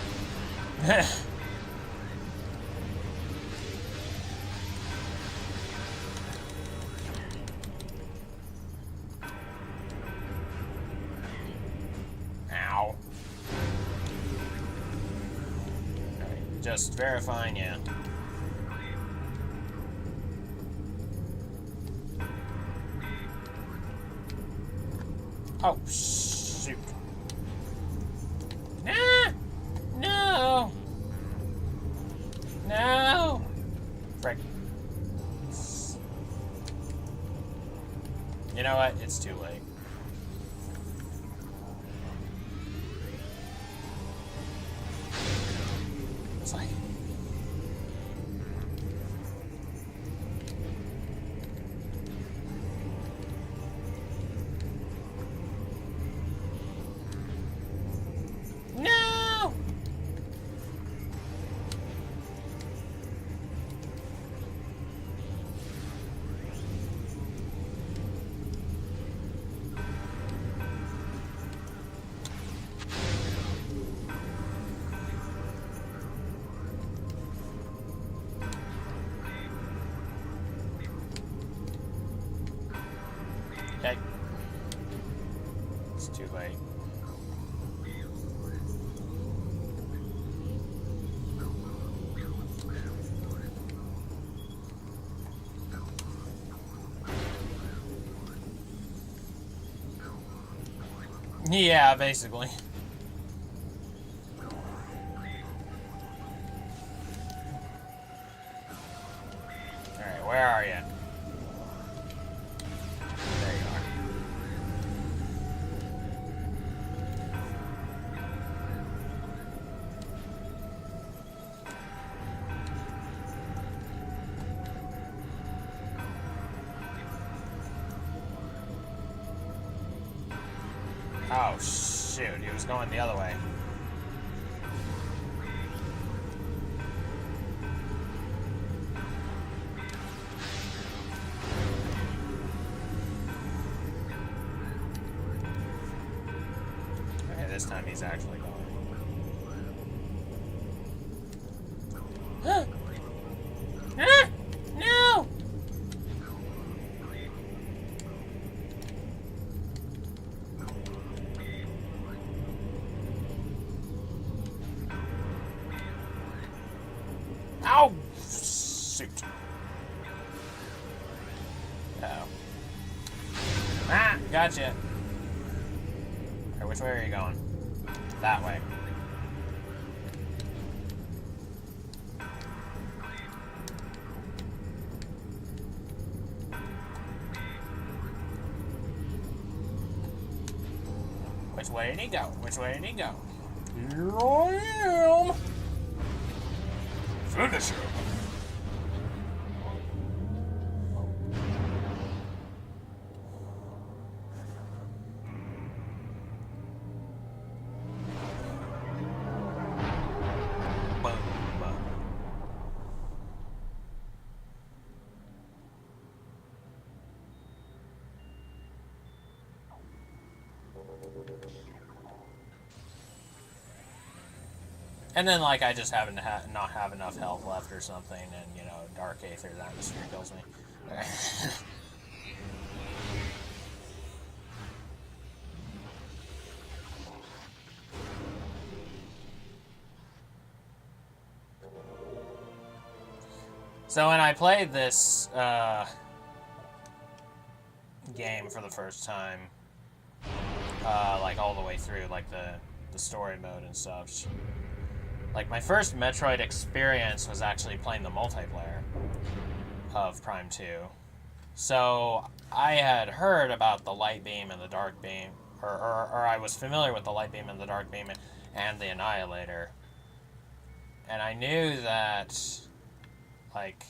Ow. Right, just verifying, yeah. Oh, shoot. Nah! No! No! Frick. You know what? It's too late. It's like... No! Okay. It's too late. Yeah, basically. Alright, where are you? There you are. Oh, shoot. He was going the other way. Okay, this time he's actually going. Ah! No! Ow! Shoot. Uh-oh. Ah! Gotcha. Okay, which way are you going? That way. Which way did he go? Which way did he go? Here I am! Finish him! Boom. And then, like, I just happen to not have enough health left or something, and, you know, Dark Aether's atmosphere kills me. So when I played this game for the first time, like all the way through, like the story mode and stuff. Like my first Metroid experience was actually playing the multiplayer of Prime 2. So I had heard about the light beam and the dark beam, or I was familiar with the light beam and the dark beam and the Annihilator. And I knew that, like,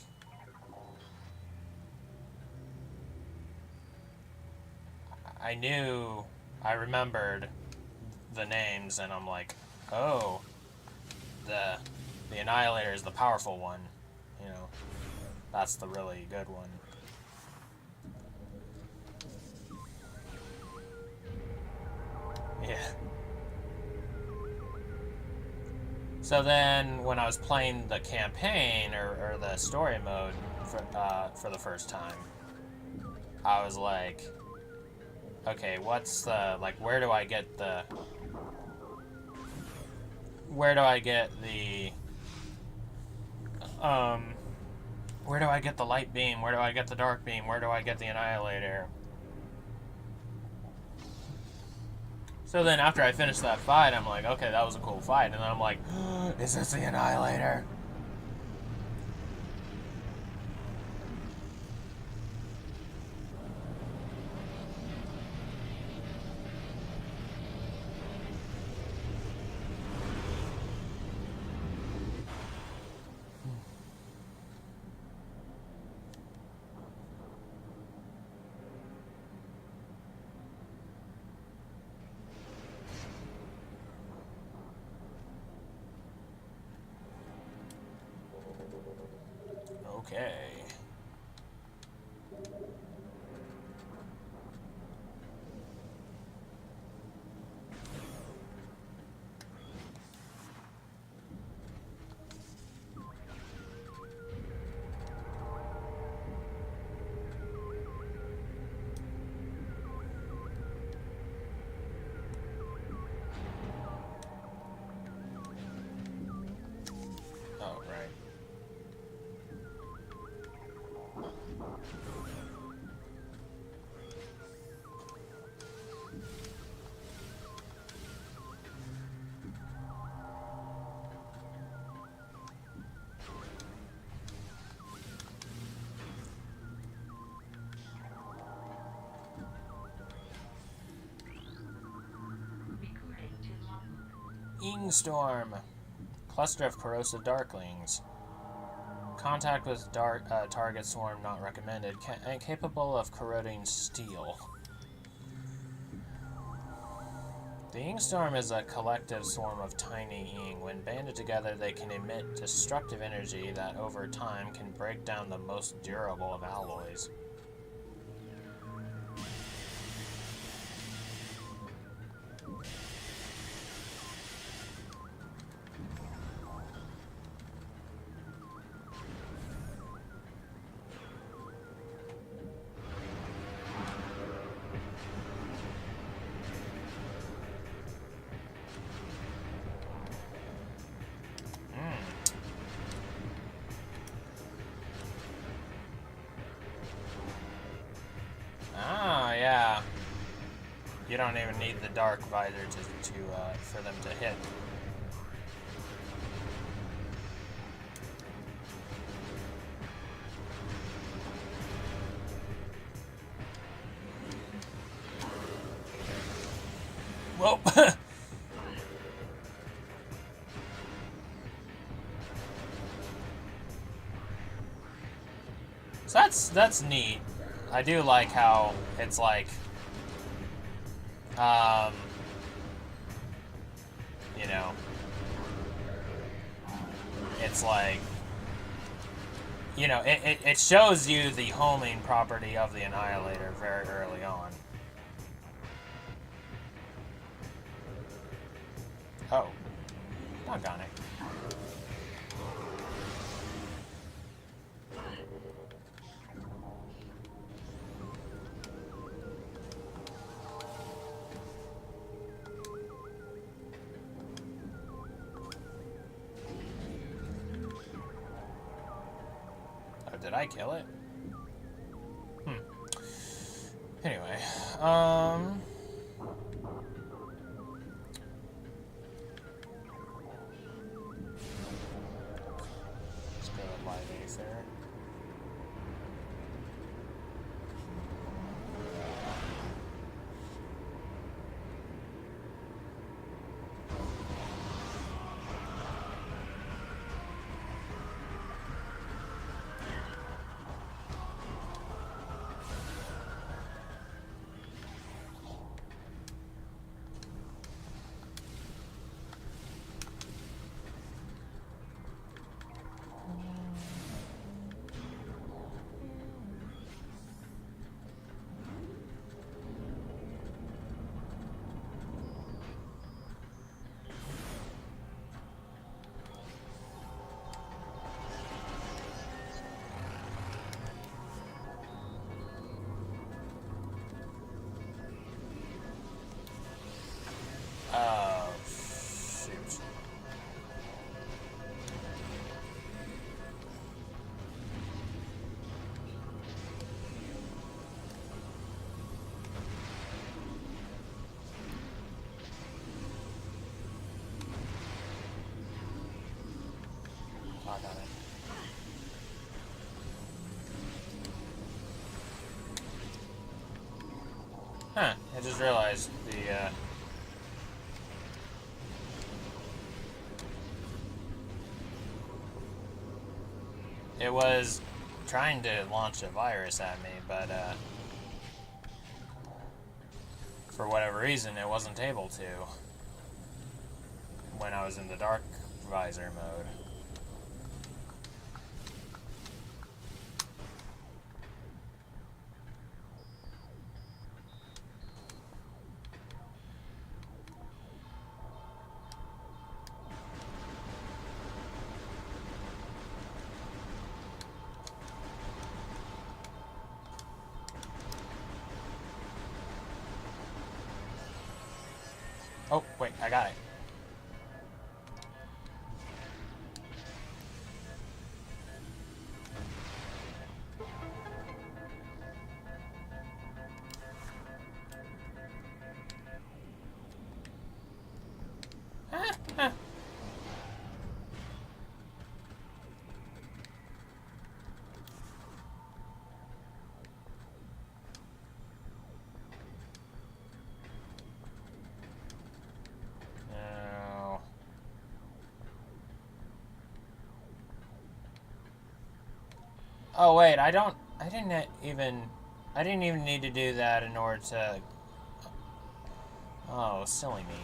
I remembered the names, and I'm like, oh, the Annihilator is the powerful one, you know, that's the really good one. Yeah. So then, when I was playing the campaign or the story mode for the first time, I was like, okay, what's the, like, where do I get the where do I get the light beam? Where do I get the dark beam? Where do I get the Annihilator? So then after I finished that fight, I'm like, okay, that was a cool fight. And then I'm like, is this the Annihilator? Okay. Oh, right. Storm. Cluster of corrosive darklings. Contact with target swarm not recommended. Capable of corroding steel. The Ingstorm is a collective swarm of tiny Ing. When banded together, they can emit destructive energy that, over time, can break down the most durable of alloys. Ah, yeah. You don't even need the dark visor for them to hit. Whoa. So that's neat. I do like how it's like, you know, it's like, you know, it shows you the homing property of the Annihilator very early on. Oh, doggone it. Did I kill it? Anyway, stuck on it. Huh, I just realized it was trying to launch a virus at me, but for whatever reason, it wasn't able to when I was in the dark visor mode. Oh, wait, I got it. No. Oh wait, I didn't even need to do that in order to. Oh, silly me.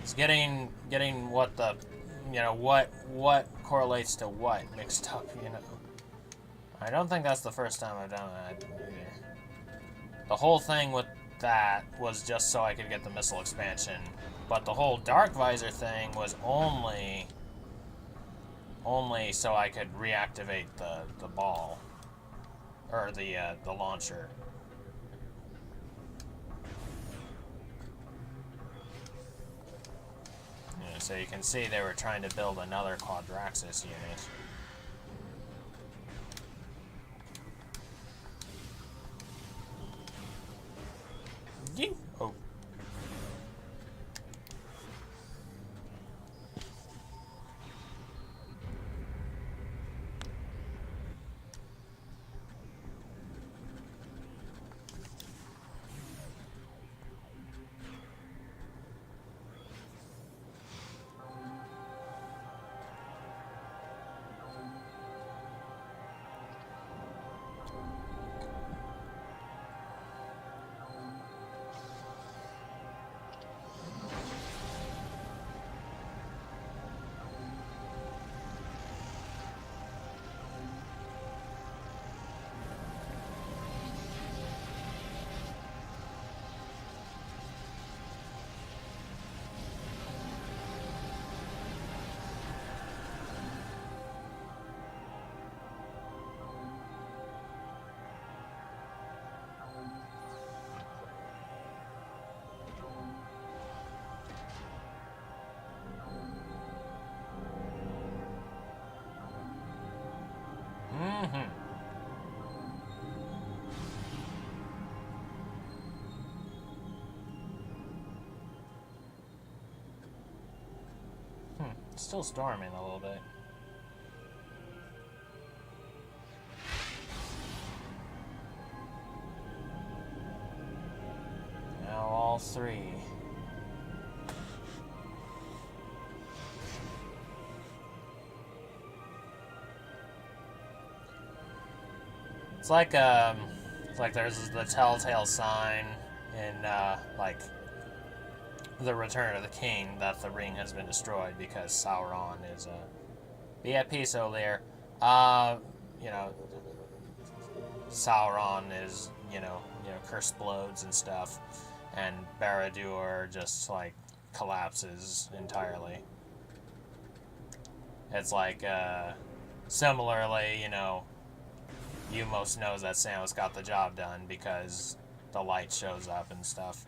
It's getting what the, what correlates to what mixed up, I don't think that's the first time I've done that either. The whole thing with that was just so I could get the missile expansion, but the whole dark visor thing was only so I could reactivate the ball, or the launcher. So you can see they were trying to build another Quadraxis unit. Oh. It's still storming a little bit. Now all three. It's like there's the telltale sign in like the Return of the King that the ring has been destroyed because Sauron is be at peace, O'Lear. Sauron is curse blows and stuff, and Barad-dûr just like collapses entirely. It's like similarly, Umos knows that Samus got the job done because the light shows up and stuff.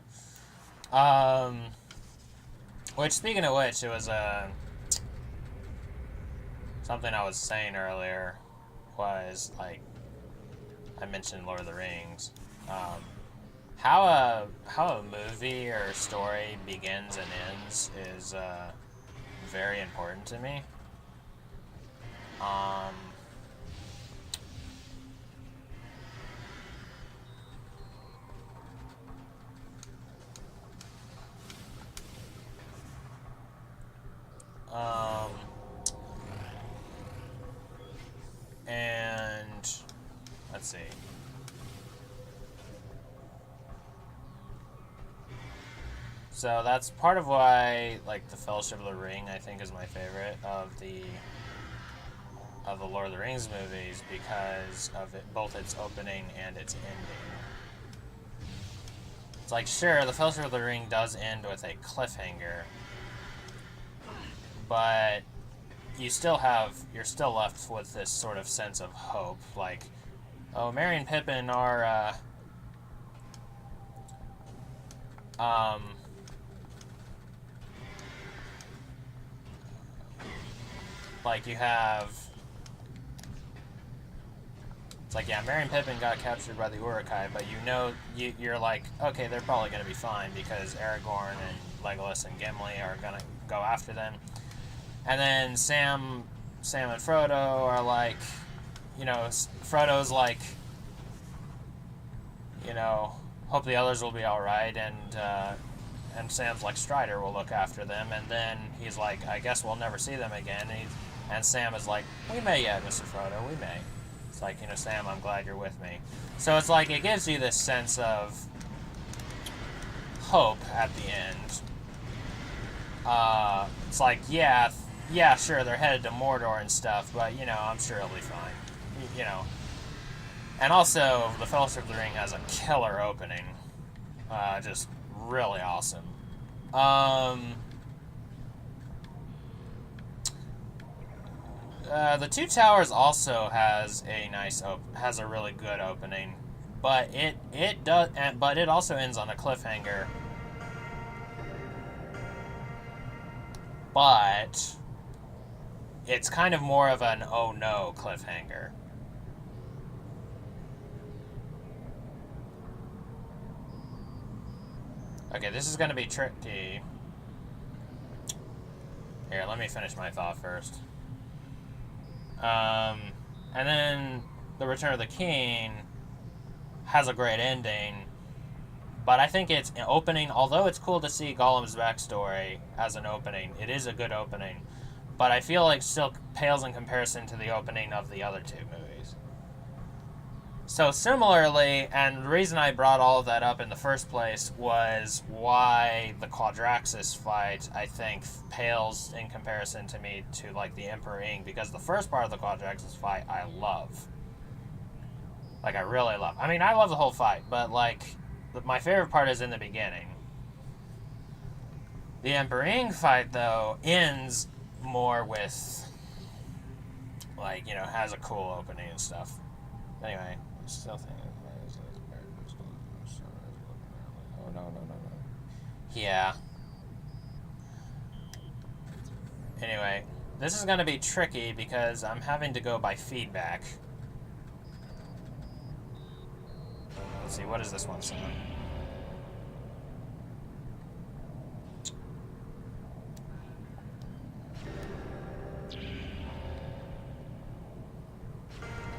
Which, speaking of which, it was something I was saying earlier was, like, I mentioned Lord of the Rings. how a movie or story begins and ends is very important to me. Um, um, and let's see. So that's part of why, like, the Fellowship of the Ring, I think, is my favorite of the Lord of the Rings movies because of it, both its opening and its ending. It's like, sure, the Fellowship of the Ring does end with a cliffhanger, but you're still left with this sort of sense of hope, like, oh, Merry and Pippin are, like, you have... It's like, yeah, Merry and Pippin got captured by the Uruk-hai, but you're like, okay, they're probably going to be fine because Aragorn and Legolas and Gimli are going to go after them. And then Sam and Frodo are like, Frodo's like, hope the others will be alright, and Sam's like, Strider will look after them, and then he's like, I guess we'll never see them again, and Sam is like, we may yet, Mr. Frodo, we may. It's like, Sam, I'm glad you're with me. So it's like, it gives you this sense of hope at the end. It's like, yeah, sure, they're headed to Mordor and stuff, but, I'm sure it'll be fine. And also, the Fellowship of the Ring has a killer opening. Just really awesome. The Two Towers also has a really good opening, but it also ends on a cliffhanger. But it's kind of more of an oh no cliffhanger. Okay, this is going to be tricky. Here, let me finish my thought first. And then The Return of the King has a great ending, but I think its opening, although it's cool to see Gollum's backstory as an opening, it is a good opening, but I feel like still pales in comparison to the opening of the other two movies. So similarly, and the reason I brought all of that up in the first place was why the Quadraxis fight, I think, pales in comparison to me to, like, the Emperor Ing, because the first part of the Quadraxis fight I love. Like, I really love. I mean, I love the whole fight, but, like, my favorite part is in the beginning. The Emperor Ing fight, though, ends more with, like, has a cool opening and stuff. Anyway, still thinking. Oh, no. Yeah. Anyway, this is going to be tricky because I'm having to go by feedback. Let's see, what is this one saying?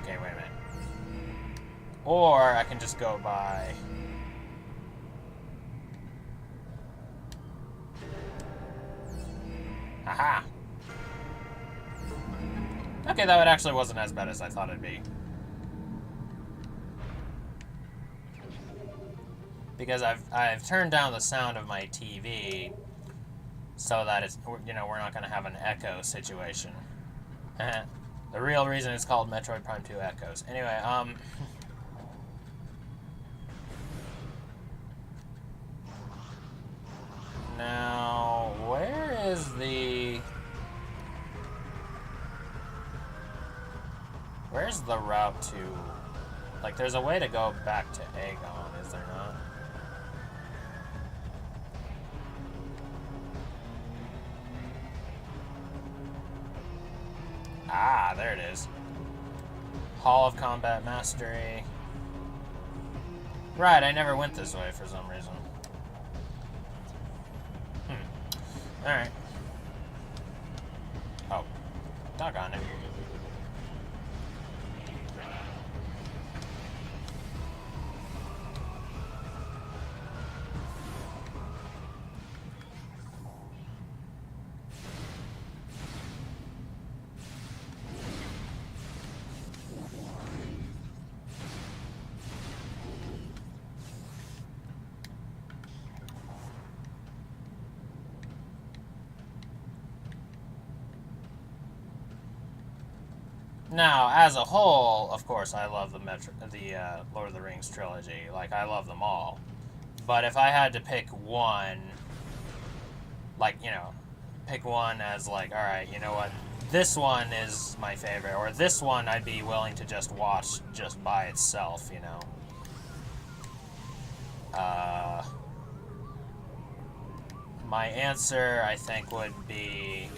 Okay, wait a minute. Or I can just go by... Aha! Okay, that actually wasn't as bad as I thought it'd be. Because I've turned down the sound of my TV so that it's, we're not going to have an echo situation. The real reason it's called Metroid Prime 2 Echoes. Anyway, now, where is where's the route to, like, there's a way to go back to Aegon, is there not? Ah, there it is. Hall of Combat Mastery. Right, I never went this way for some reason. Alright. Oh. Doggone it. Now, as a whole, of course, I love the Lord of the Rings trilogy. Like, I love them all. But if I had to pick one, like, you know, pick one as like, all right, you know what, this one is my favorite, or this one I'd be willing to just watch just by itself, you know. My answer, I think, would be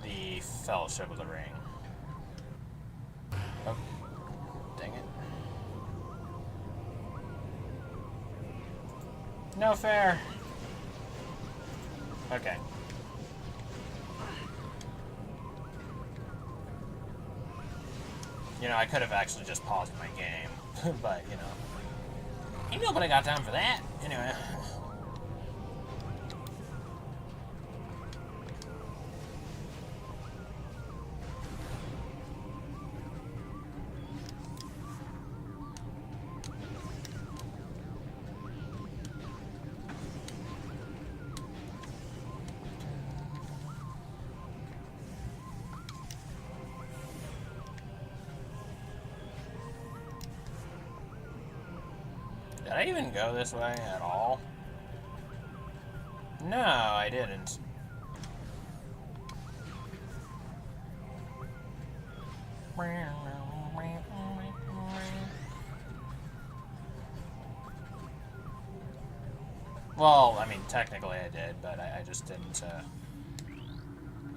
the Fellowship of the Ring. Oh, dang it. No fair. Okay. You know, I could have actually just paused my game, but, you know. Ain't nobody got time for that. Anyway. Did I even go this way at all? No, I didn't. Well, I mean, technically I did, but I just didn't,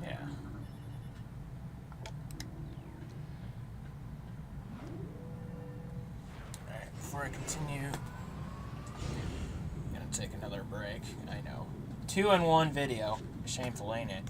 yeah. Alright, before I continue, I'm gonna take another break. I know. 2-in-1 video. Shameful, ain't it?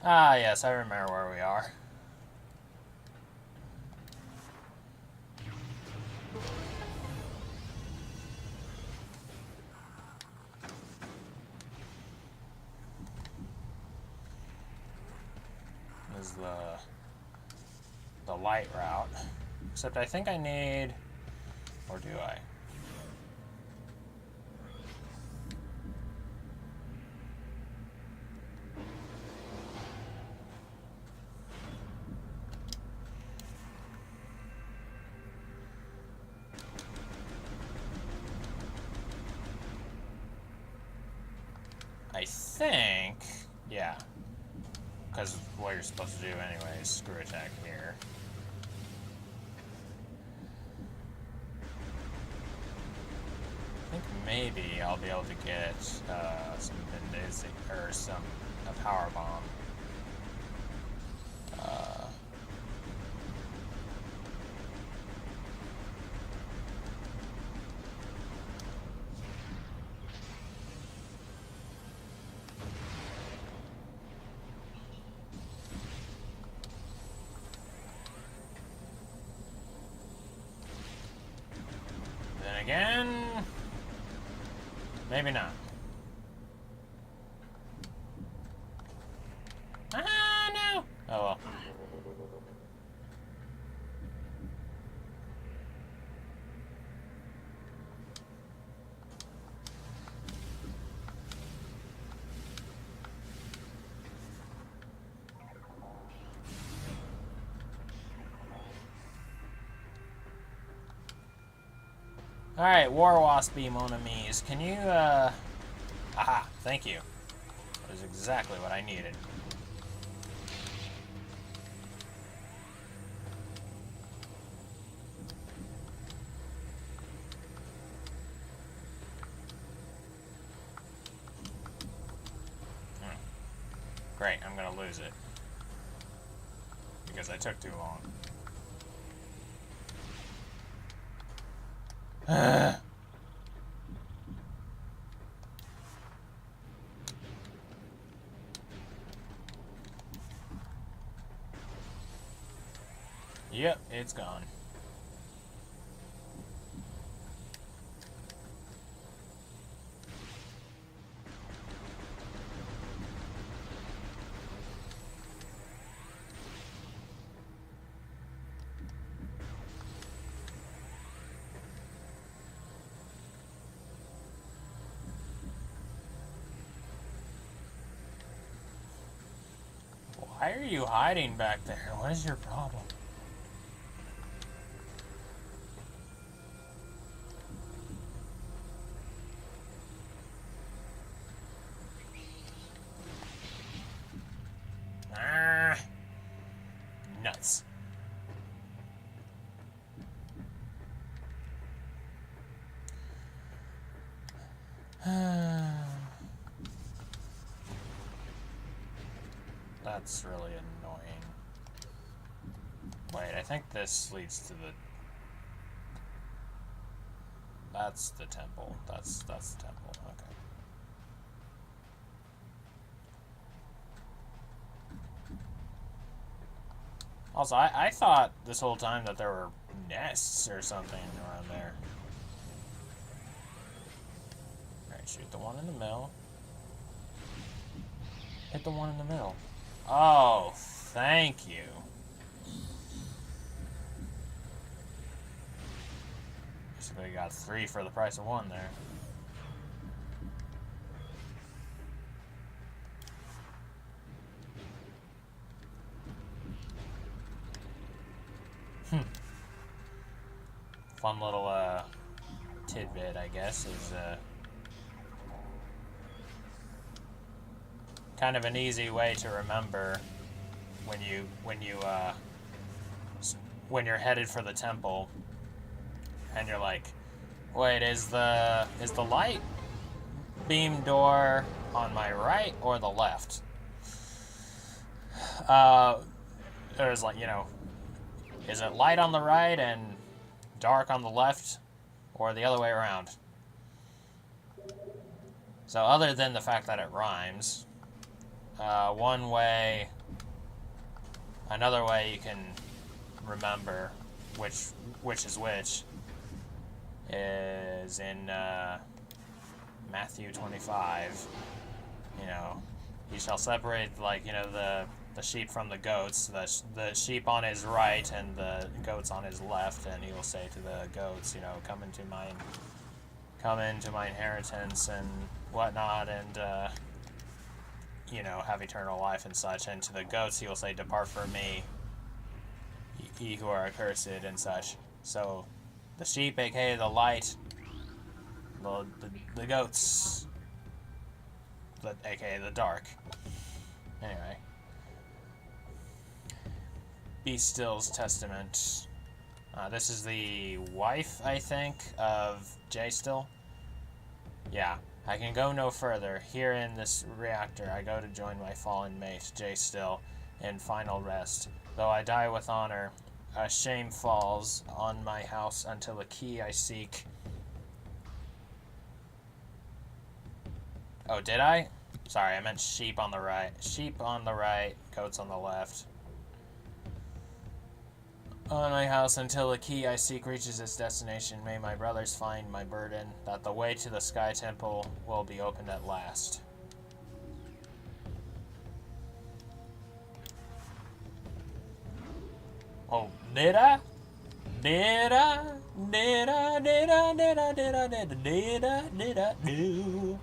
Ah, yes, I remember where we are. This is the light route. Except I think I need... Or do I? think, yeah, because what you're supposed to do anyway is screw attack here. I think maybe I'll be able to get some Bendezi, or a power bomb. Then again, maybe not. Ah, no! Oh well. Alright, War Waspy mon amis, can you, aha, thank you. That is exactly what I needed. Great, I'm gonna lose it. Because I took too long. Yep, it's gone. Why are you hiding back there? What is your problem? Ah, nuts. That's really annoying. Wait, I think this leads to the... That's the temple. That's the temple. Okay. Also, I thought this whole time that there were nests or something around there. Alright, shoot the one in the middle. Hit the one in the middle. Oh, thank you. Basically got 3 for the price of 1 there. Fun little tidbit, I guess, is kind of an easy way to remember when you're headed for the temple, and you're like, wait, is the light beam door on my right or the left? There's like, you know, is it light on the right and dark on the left, or the other way around? So other than the fact that it rhymes, another way you can remember which is which is in Matthew 25. You know, he shall separate, like, you know, the sheep from the goats, the sheep on his right and the goats on his left, and he will say to the goats, you know, come into my inheritance and whatnot, and you know, have eternal life and such. And to the goats he will say, depart from me, ye who are accursed, and such. So the sheep, aka the light, the goats, aka the dark. Anyway. Be Still's Testament. This is the wife, I think, of J Still. Yeah. I can go no further. Here in this reactor, I go to join my fallen mate, J Still, in final rest. Though I die with honor, a shame falls on my house until the key I seek... Oh, did I? Sorry, I meant sheep on the right. Sheep on the right, goats on the left. On my house until the key I seek reaches its destination, may my brothers find my burden, that the way to the Sky Temple will be opened at last. Oh, did I? Did I? Did I? Did I? Did I? Did I? Did I? Did I? Did I? Do?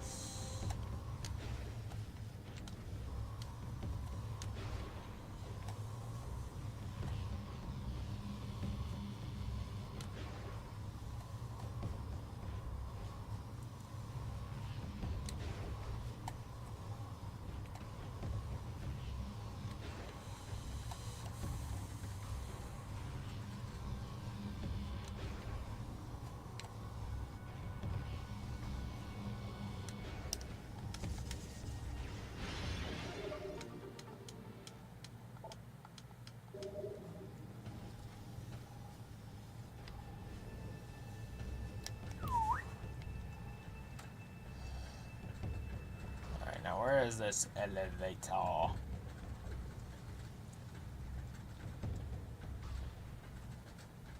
Now, where is this elevator?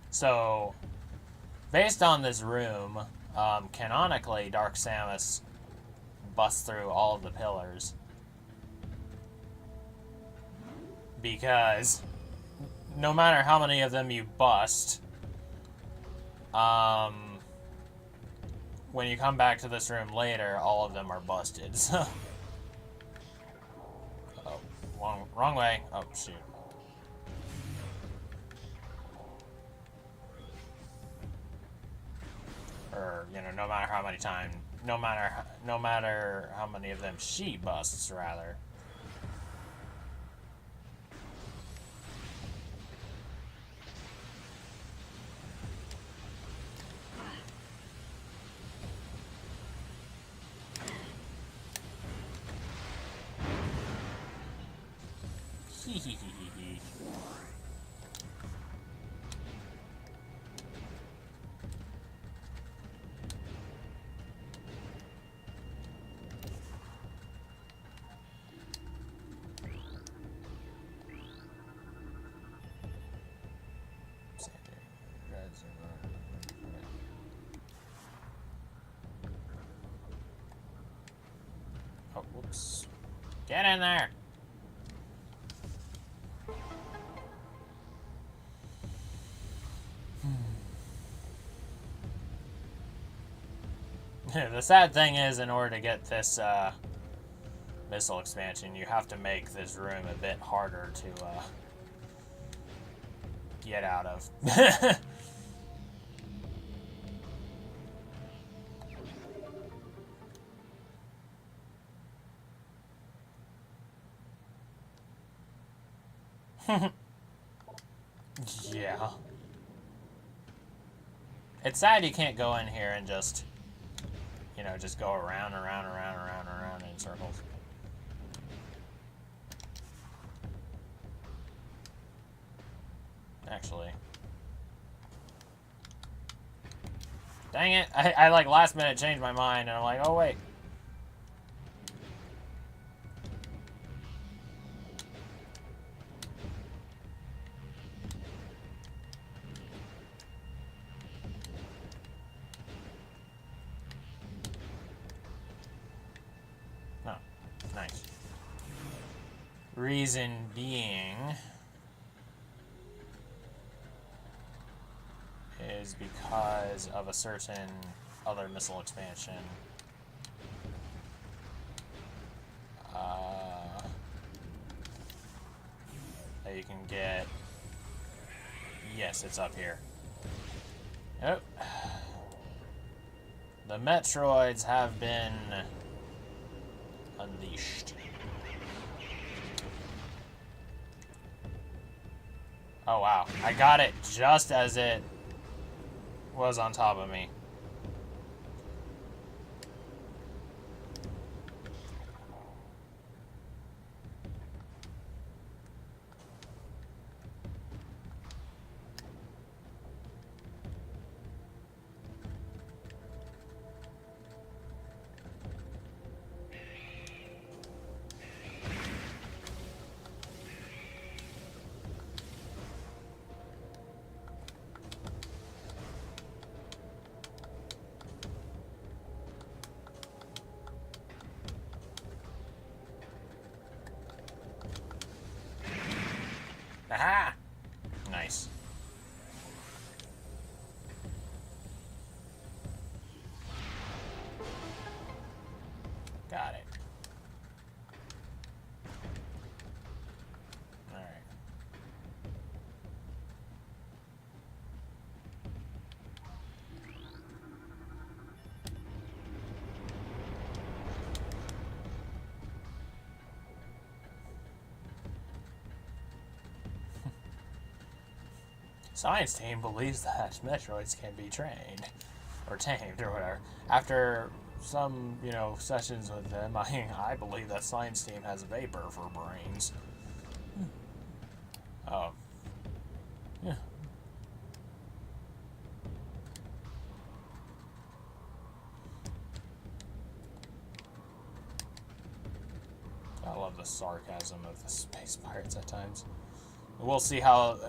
So, based on this room, canonically, Dark Samus busts through all of the pillars. Because no matter how many of them you bust, when you come back to this room later, all of them are busted. So, oh, wrong way. Oh, shoot. Or, you know, no matter how many times, no matter how many of them she busts, rather. Oh, whoops. Get in there! The sad thing is, in order to get this missile expansion, you have to make this room a bit harder to get out of. Yeah. It's sad you can't go in here and just, you know, just go around in circles. Actually. Dang it. I like last minute changed my mind and I'm like, oh wait. Oh, nice. Reason being is because of a certain other missile expansion. That you can get. Yes, it's up here. Yep. The Metroids have been unleashed. Oh wow, I got it just as it was on top of me. Aha! Nice. Got it. Alright. Science team believes that Metroids can be trained, or tamed, or whatever. After some, sessions with them, I believe that science team has vapor for brains. Yeah. I love the sarcasm of the space pirates at times. We'll see how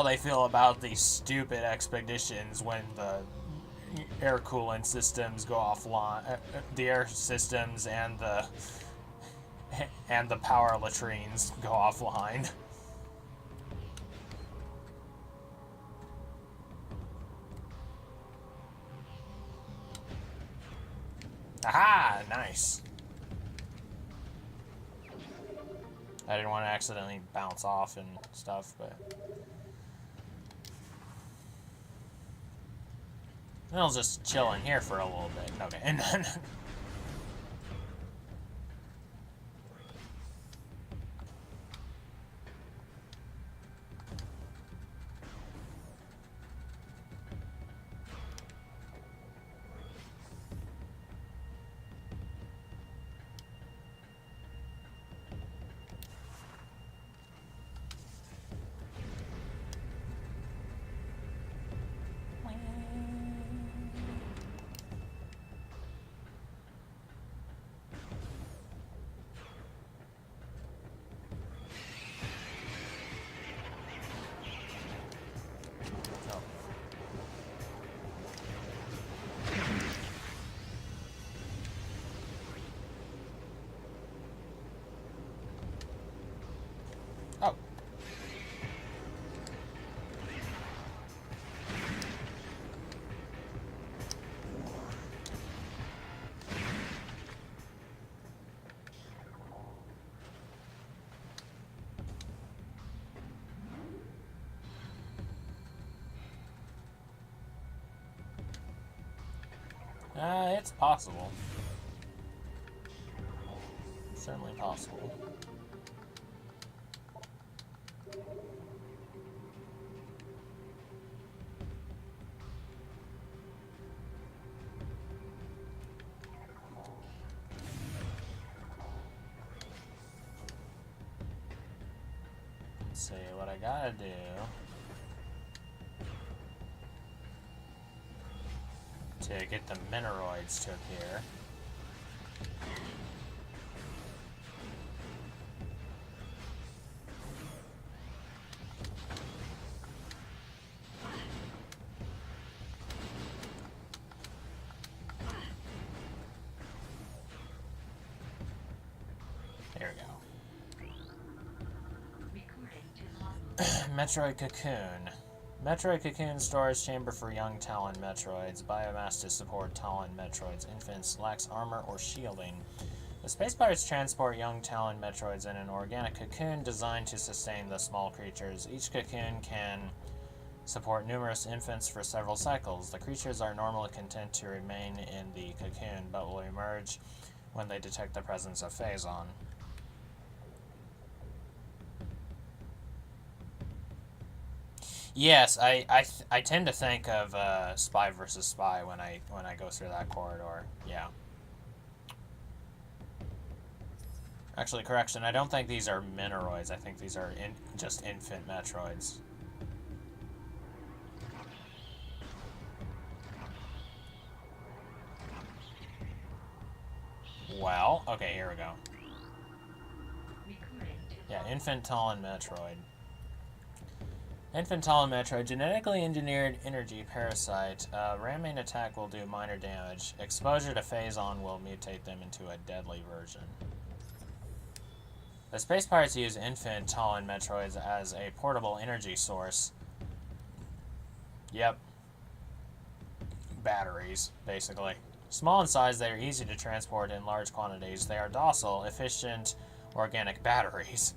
they feel about these stupid expeditions when the air coolant systems go offline, the air systems and the power latrines go offline. Aha! Nice. I didn't want to accidentally bounce off and stuff, but I'll just chill in here for a little bit. Okay, and then oh. It's possible. Certainly possible. Let's see what I gotta do. To get the Metroids to appear. There we go. Metroid Cocoon. Metroid Cocoon storage chamber for young Talon Metroids. Biomass to support Talon Metroids. Infants lacks armor or shielding. The Space Pirates transport young Talon Metroids in an organic cocoon designed to sustain the small creatures. Each cocoon can support numerous infants for several cycles. The creatures are normally content to remain in the cocoon, but will emerge when they detect the presence of Phazon. Yes, I tend to think of Spy versus Spy when I go through that corridor. Yeah. Actually, correction. I don't think these are Mineroids. I think these are just infant Metroids. Well, okay, here we go. Yeah, infant Talon Metroid. Infant Talon Metroid, genetically engineered energy parasite. Ramming attack will do minor damage. Exposure to Phazon will mutate them into a deadly version. The Space Pirates use infant Talon Metroids as a portable energy source. Yep. Batteries, basically. Small in size, they are easy to transport in large quantities. They are docile, efficient, organic batteries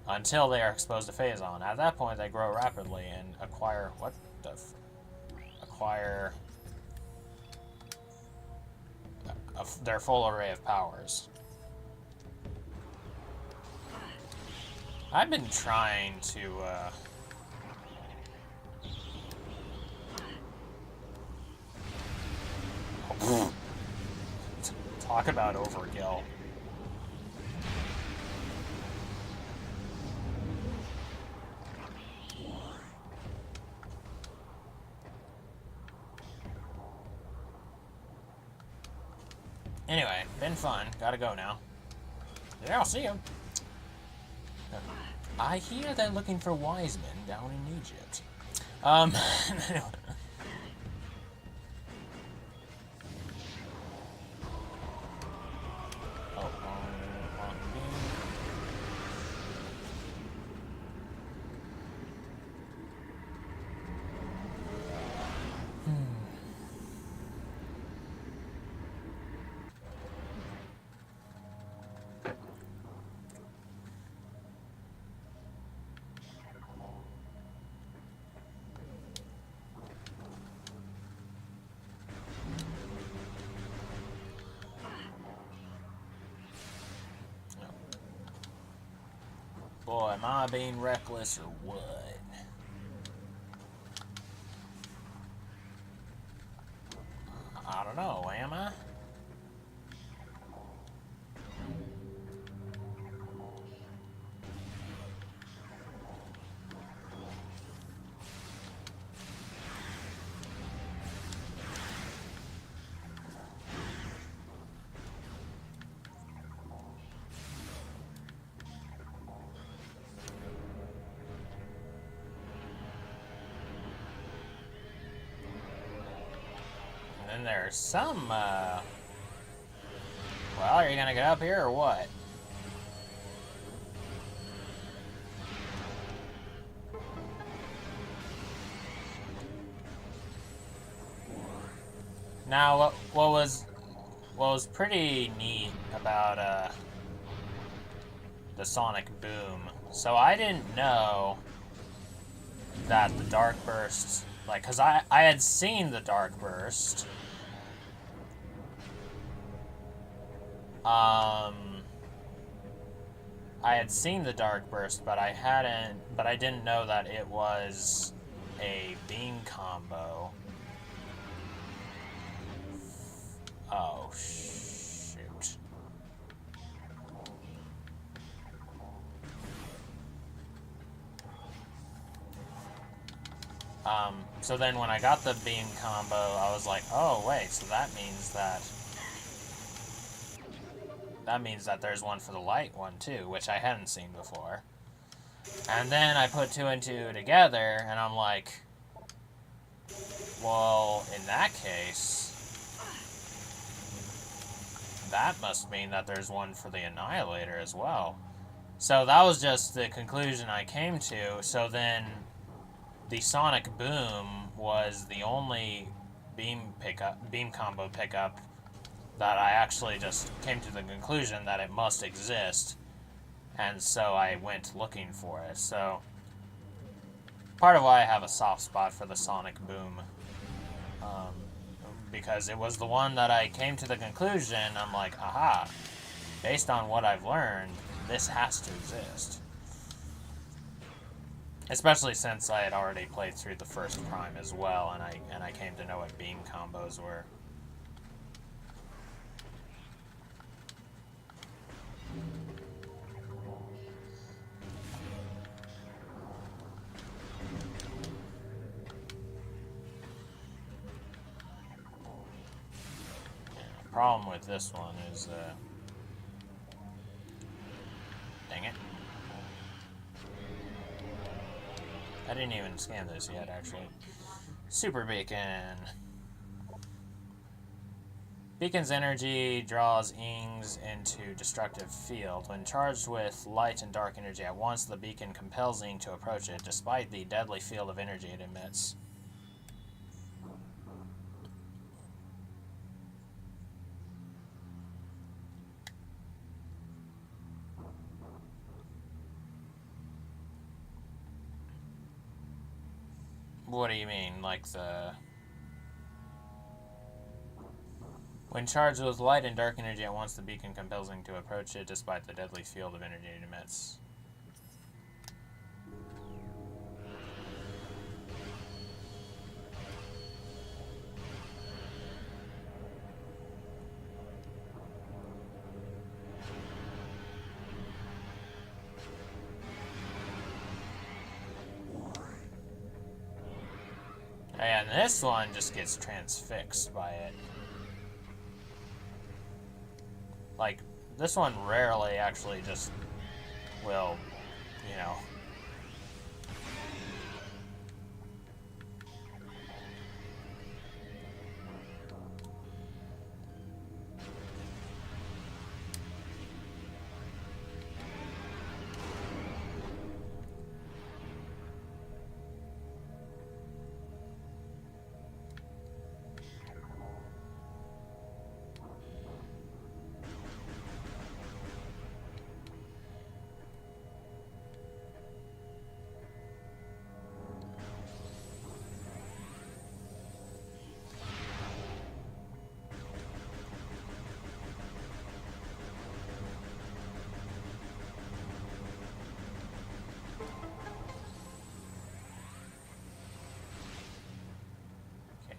until they are exposed to Phazon. At that point, they grow rapidly and acquire... What the... acquire... their full array of powers. I've been trying to, talk about overkill. Anyway, been fun. Gotta go now. Yeah, I'll see you. I hear they're looking for wise men down in Egypt. Boy, am I being reckless or what? I don't know, am I? And there's some, well, are you gonna get up here or what? Now, what was pretty neat about, the sonic boom, so I didn't know that the dark burst, like, because I had seen the dark burst, I had seen the dark burst, but I didn't know that it was a beam combo. Oh, shoot. So then when I got the beam combo, I was like, oh, wait, so that means that there's one for the light one, too, which I hadn't seen before. And then I put two and two together, and I'm like, well, in that case, that must mean that there's one for the Annihilator as well. So that was just the conclusion I came to. So then the Sonic Boom was the only beam combo pickup that I actually just came to the conclusion that it must exist. And so I went looking for it. So part of why I have a soft spot for the Sonic Boom because it was the one that I came to the conclusion, I'm like, aha, based on what I've learned, this has to exist. Especially since I had already played through the first Prime as well, and I came to know what beam combos were. Problem with this one is, dang it. I didn't even scan this yet, actually. Super Beacon. Beacon's energy draws Ings into destructive field. When charged with light and dark energy at once, the beacon compels Ing to approach it, despite the deadly field of energy it emits. What do you mean? Like the... When charged with light and dark energy at once, the beacon compels Ing to approach it, despite the deadly field of energy it emits. And this one just gets transfixed by it. Like, this one rarely actually just will, you know...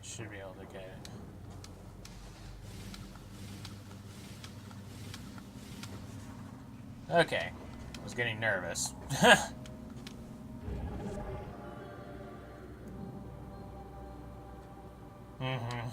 Should be able to get it. Okay. I was getting nervous. Mm-hmm.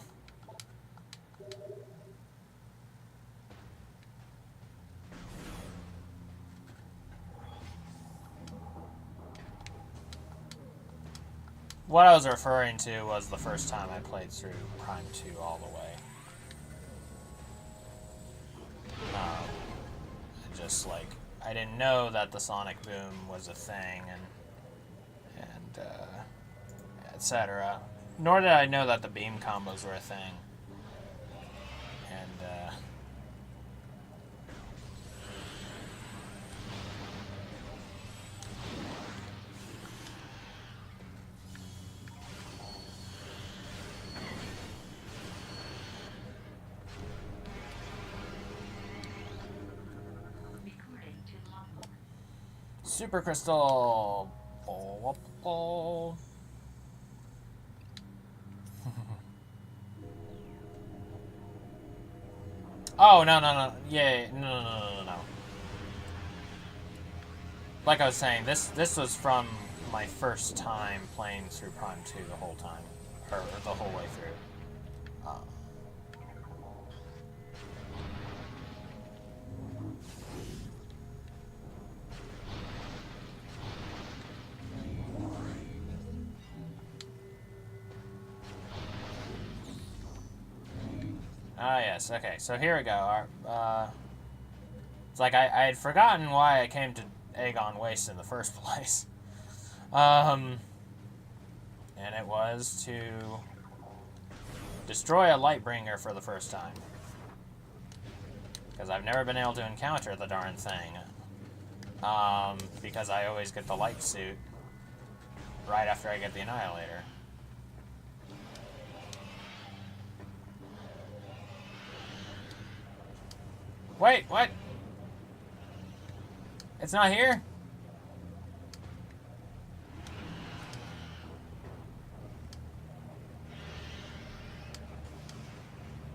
What I was referring to was the first time I played through Prime 2 all the way. Just like, I didn't know that the Sonic Boom was a thing, and etc. Nor did I know that the beam combos were a thing. And, Super Crystal! Oh. Oh, no. Yeah, no. Like I was saying, this was from my first time playing through Prime 2 the whole time. Or the whole way through. Ah, yes, okay, so here we go. It's like I had forgotten why I came to Aegon Waste in the first place. And it was to destroy a Lightbringer for the first time. Because I've never been able to encounter the darn thing. Because I always get the light suit right after I get the Annihilator. Wait, what? It's not here?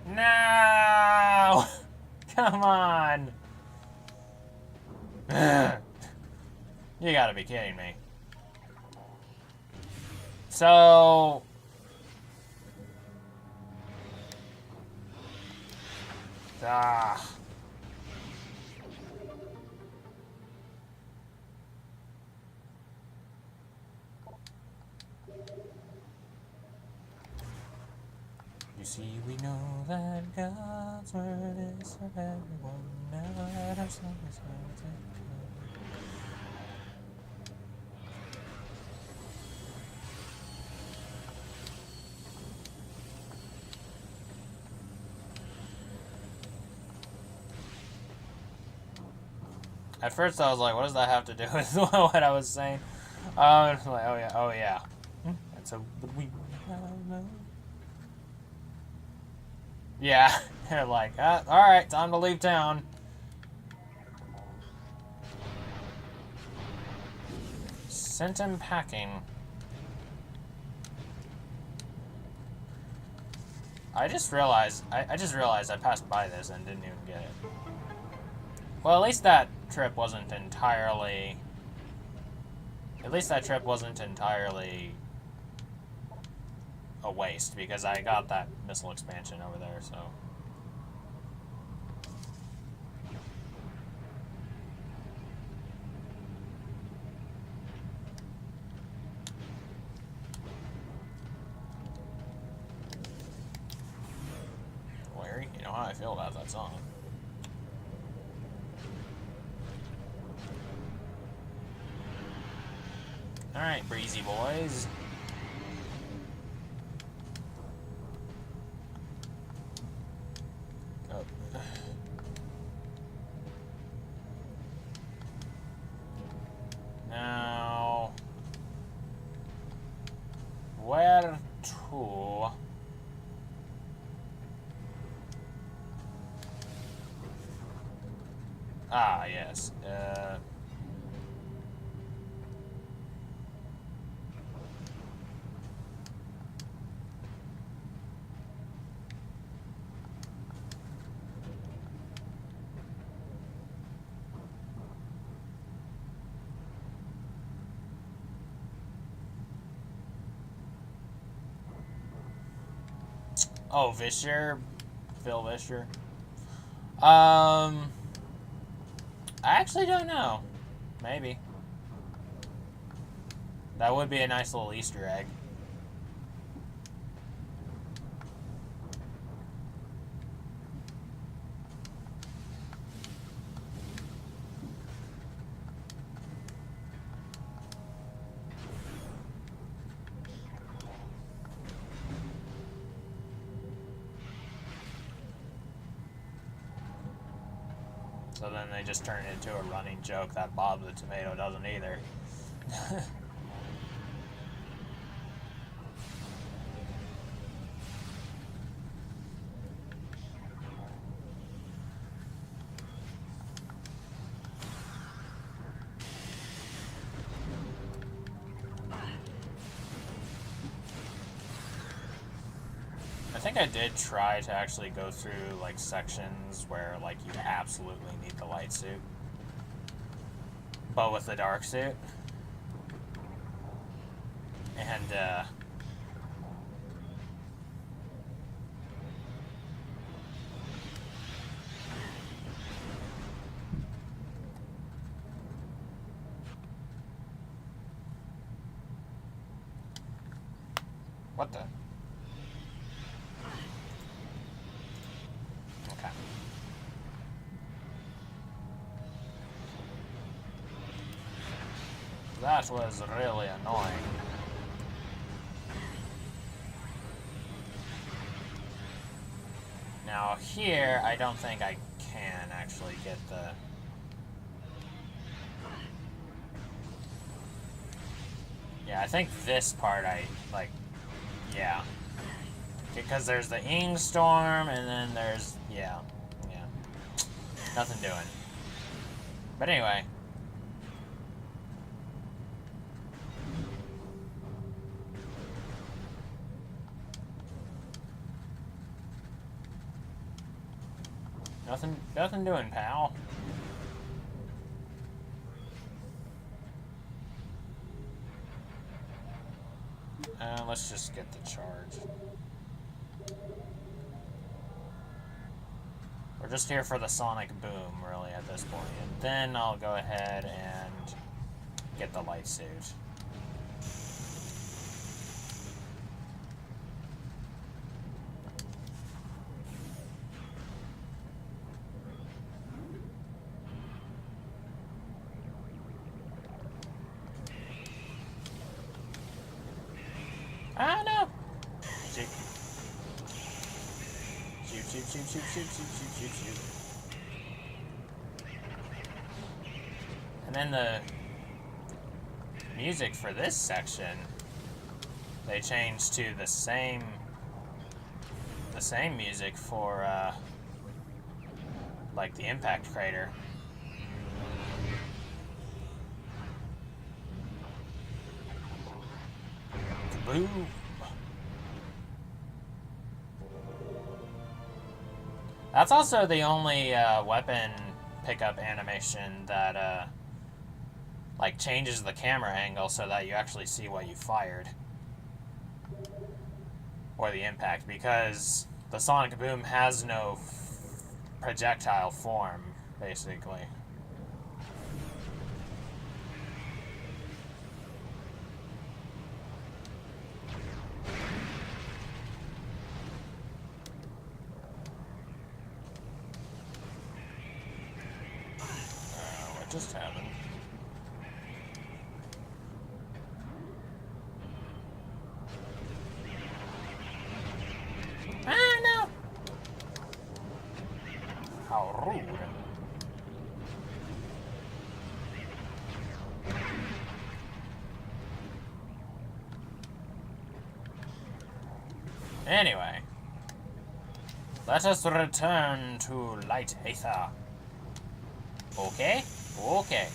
No! Come on! You gotta be kidding me. So... Ah... You see, we know that God's word is for everyone. Never let our song is At first, I was like, "What does that have to do with what I was saying?" Like, oh yeah. And so, but we. Yeah, they're like, all right, time to leave town. Sent him packing. I just realized I passed by this and didn't even get it. Well, at least that trip wasn't entirely. At least that trip wasn't entirely a waste, because I got that missile expansion over there, so. Larry, you know how I feel about that song. Alright, breezy boys. Oh. Now, where to? Ah, yes. Oh, Vischer? Phil Vischer? I actually don't know. Maybe. That would be a nice little Easter egg. So then they just turn it into a running joke that Bob the Tomato doesn't either. I think I did try to actually go through, like, sections where, like, you absolutely need the light suit. But with the dark suit. And, what the? Okay. That was really annoying. Now here, I don't think I can actually get the... Yeah, I think this part yeah. Because there's the Ing Storm, and then there's, yeah. Nothing doing. But anyway. Nothing doing, pal. Let's just get the charge. We're just here for the sonic boom, really, at this point. And then I'll go ahead and get the light suit. Ah, no! Shoot. Shoot. And then the music for this section, they changed to the same music for, like the impact crater. Kaboom! That's also the only weapon pickup animation that like changes the camera angle so that you actually see what you fired. Or the impact, because the sonic boom has no projectile form, basically. What just happened? Ah, no! How rude. Anyway, let us return to Light Aether. Okay? Okay.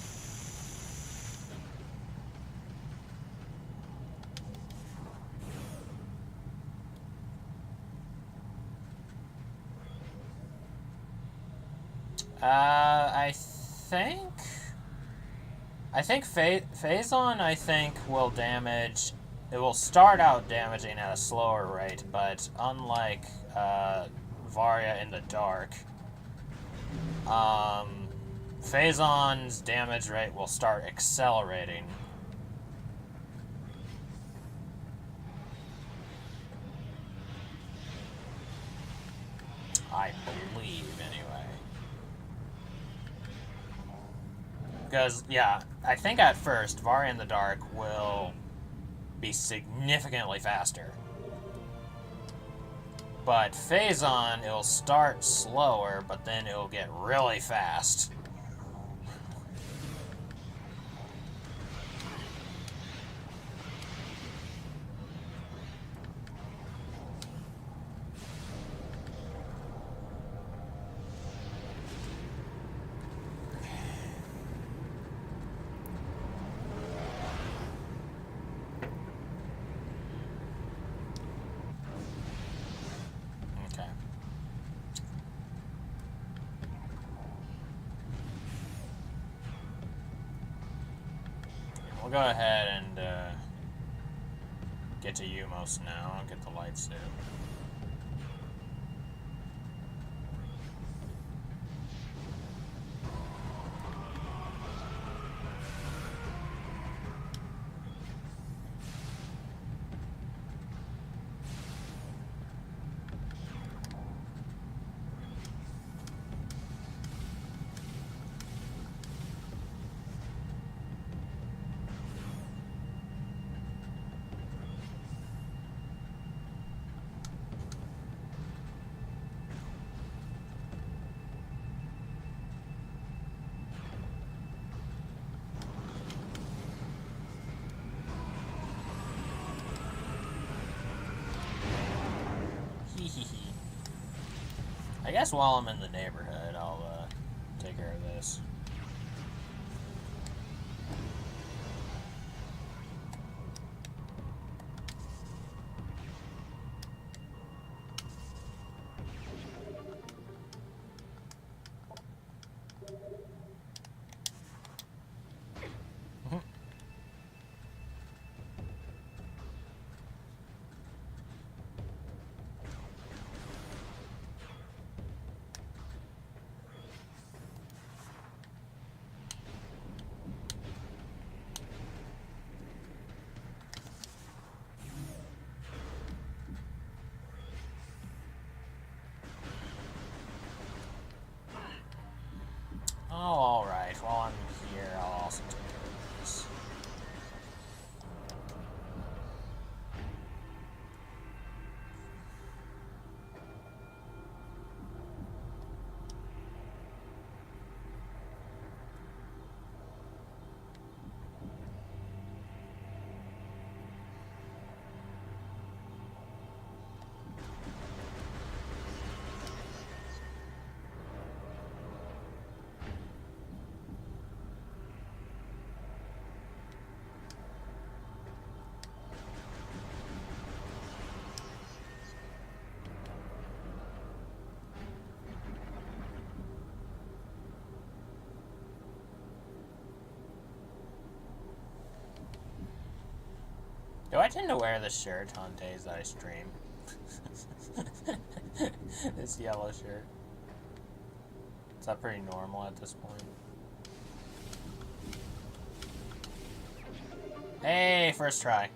I think Phazon, I think, will damage... It will start out damaging at a slower rate, but unlike Varia in the Dark, Phazon's damage rate will start accelerating. I believe, anyway. Because, yeah, I think at first, Varia in the Dark will be significantly faster. But Phazon, it'll start slower, but then it'll get really fast. We'll go ahead and get to Umos now and get the light suit. I guess while I'm in the neighborhood, I'll Do I tend to wear this shirt on days that I stream? This yellow shirt. Is that pretty normal at this point? Hey, first try.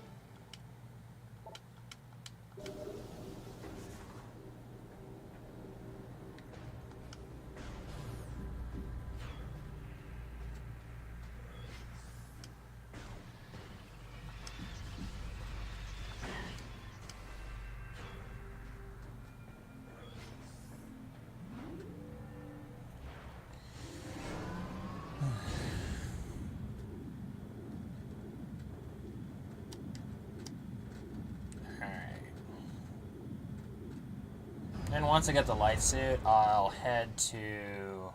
And once I get the light suit, I'll head to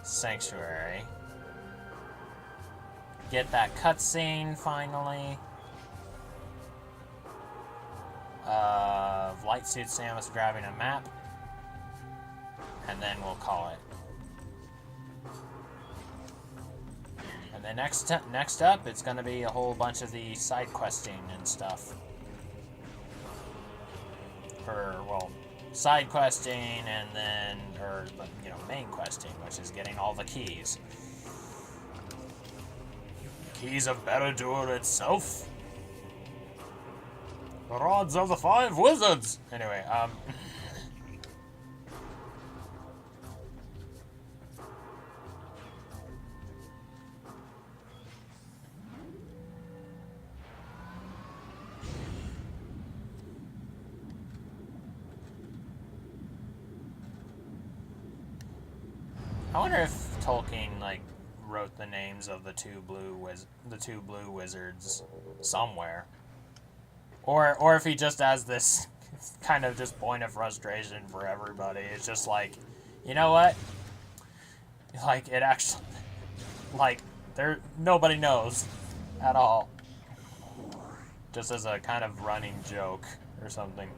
Sanctuary. Get that cutscene finally of light suit Samus grabbing a map, and then we'll call it. And then next up, it's gonna be a whole bunch of the side questing and stuff. For, well, side questing and then, or, you know, main questing, which is getting all the keys. Keys of Baradur itself? The rods of the 5 wizards! Anyway, I wonder if Tolkien, like, wrote the names of the two blue wizards somewhere. Or if he just has this kind of just point of frustration for everybody. It's just like, you know what? Like, it actually, like, nobody knows at all. Just as a kind of running joke or something.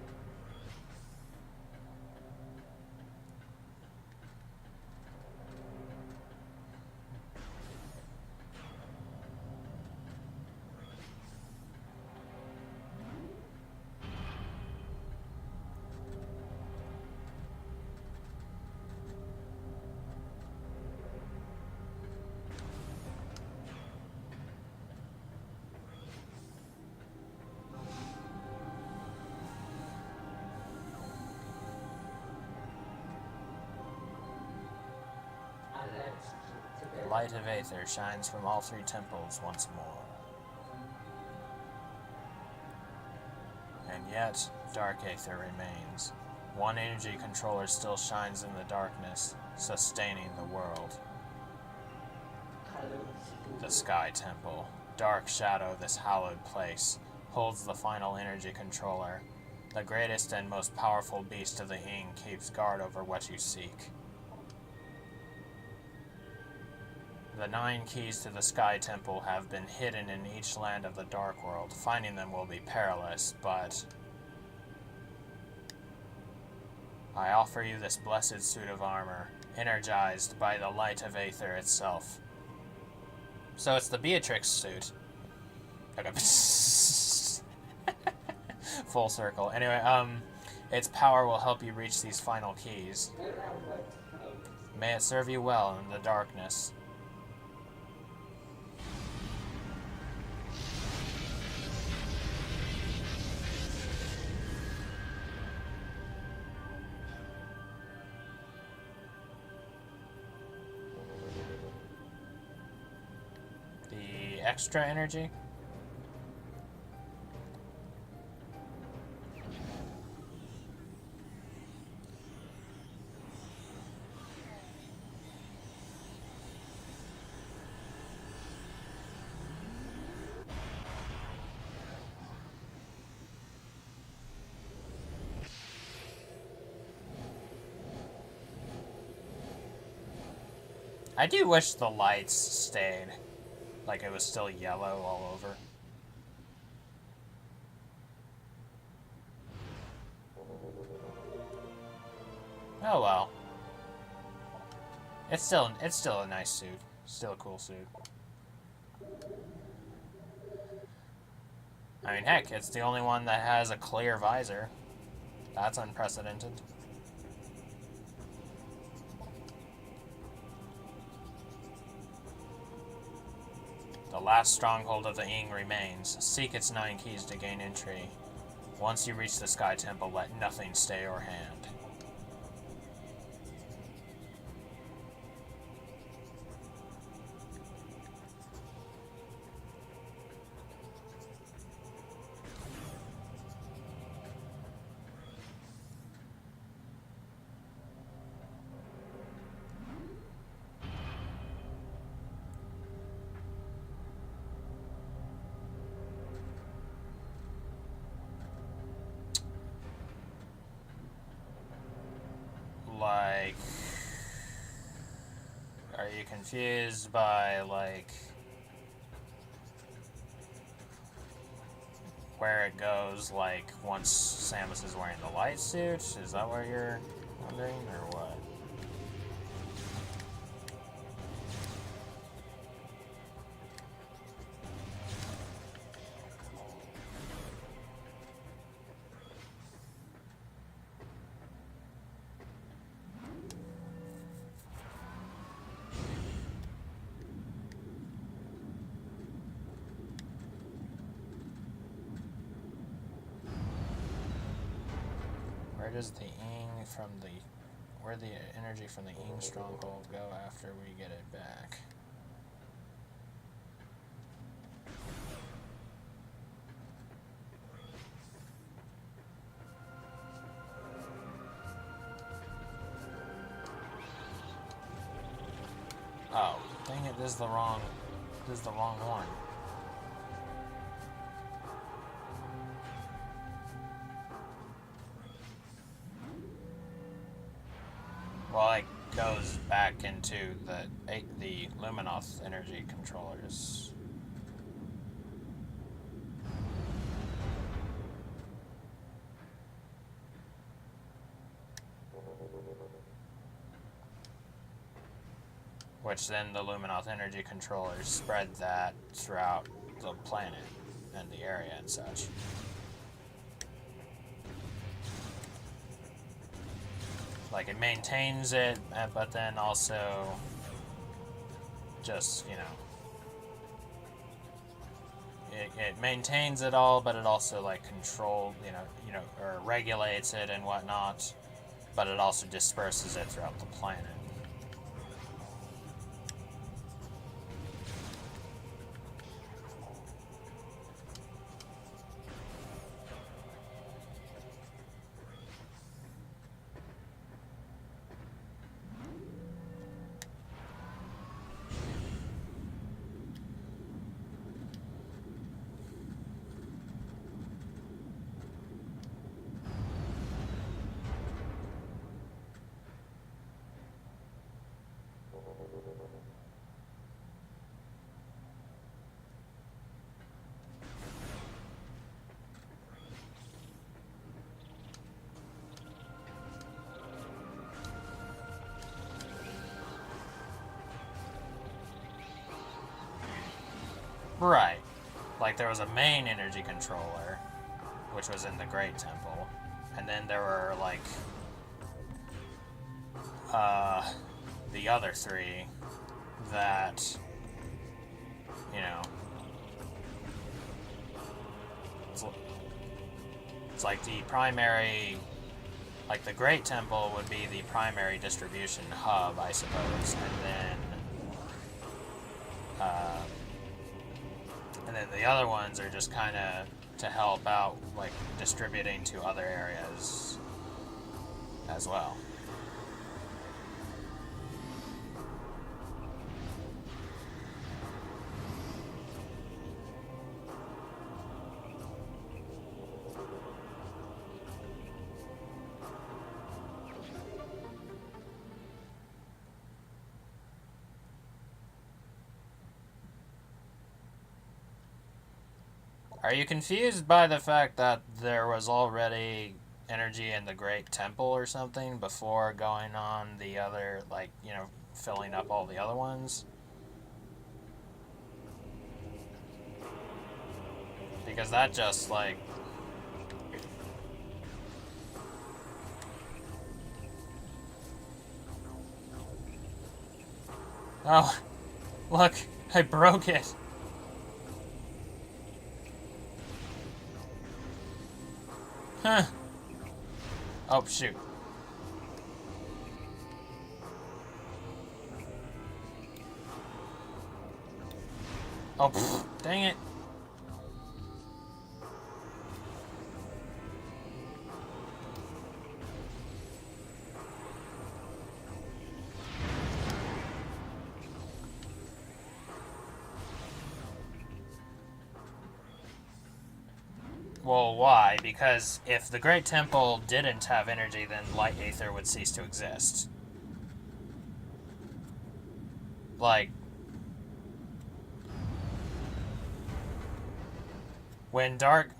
The light of Aether shines from all 3 temples once more. And yet, dark Aether remains. One energy controller still shines in the darkness, sustaining the world. The Sky Temple, dark shadow this hallowed place, holds the final energy controller. The greatest and most powerful beast of the Ing keeps guard over what you seek. The 9 keys to the Sky Temple have been hidden in each land of the Dark World. Finding them will be perilous, but I offer you this blessed suit of armor, energized by the light of Aether itself. So it's the Beatrix suit. Okay. Full circle. Anyway, its power will help you reach these final keys. May it serve you well in the darkness. Extra energy? I do wish the lights stayed. Like it was still yellow all over. Oh well. It's still a nice suit. Still a cool suit. I mean, heck, it's the only one that has a clear visor. That's unprecedented. The last stronghold of the Ing remains. Seek its 9 keys to gain entry. Once you reach the Sky Temple, let nothing stay your hand. Like, are you confused by, like, where it goes, like, once Samus is wearing the light suit? Is that what you're wondering, or what? Where does the Ing from the... Where the energy from the Ing stronghold go after we get it back? Oh, dang it, this is the wrong one. Well, it goes back into the Luminoth energy controllers. Which then the Luminoth energy controllers spread that throughout the planet and the area and such. Like, it maintains it, but then also just, you know, it maintains it all, but it also, like, or regulates it and whatnot, but it also disperses it throughout the planet. Right. Like, there was a main energy controller, which was in the Great Temple, and then there were, like, the other three that, you know, it's like the primary, like, the Great Temple would be the primary distribution hub, I suppose, and then the other ones are just kind of to help out, like, distributing to other areas as well. Are you confused by the fact that there was already energy in the Great Temple or something before going on the other, like, you know, filling up all the other ones? Because that just, like... Oh, look, I broke it. Huh. Oh, shoot. Oh, pfft, dang it. Well, why? Because if the Great Temple didn't have energy, then Light Aether would cease to exist. Like, when Dark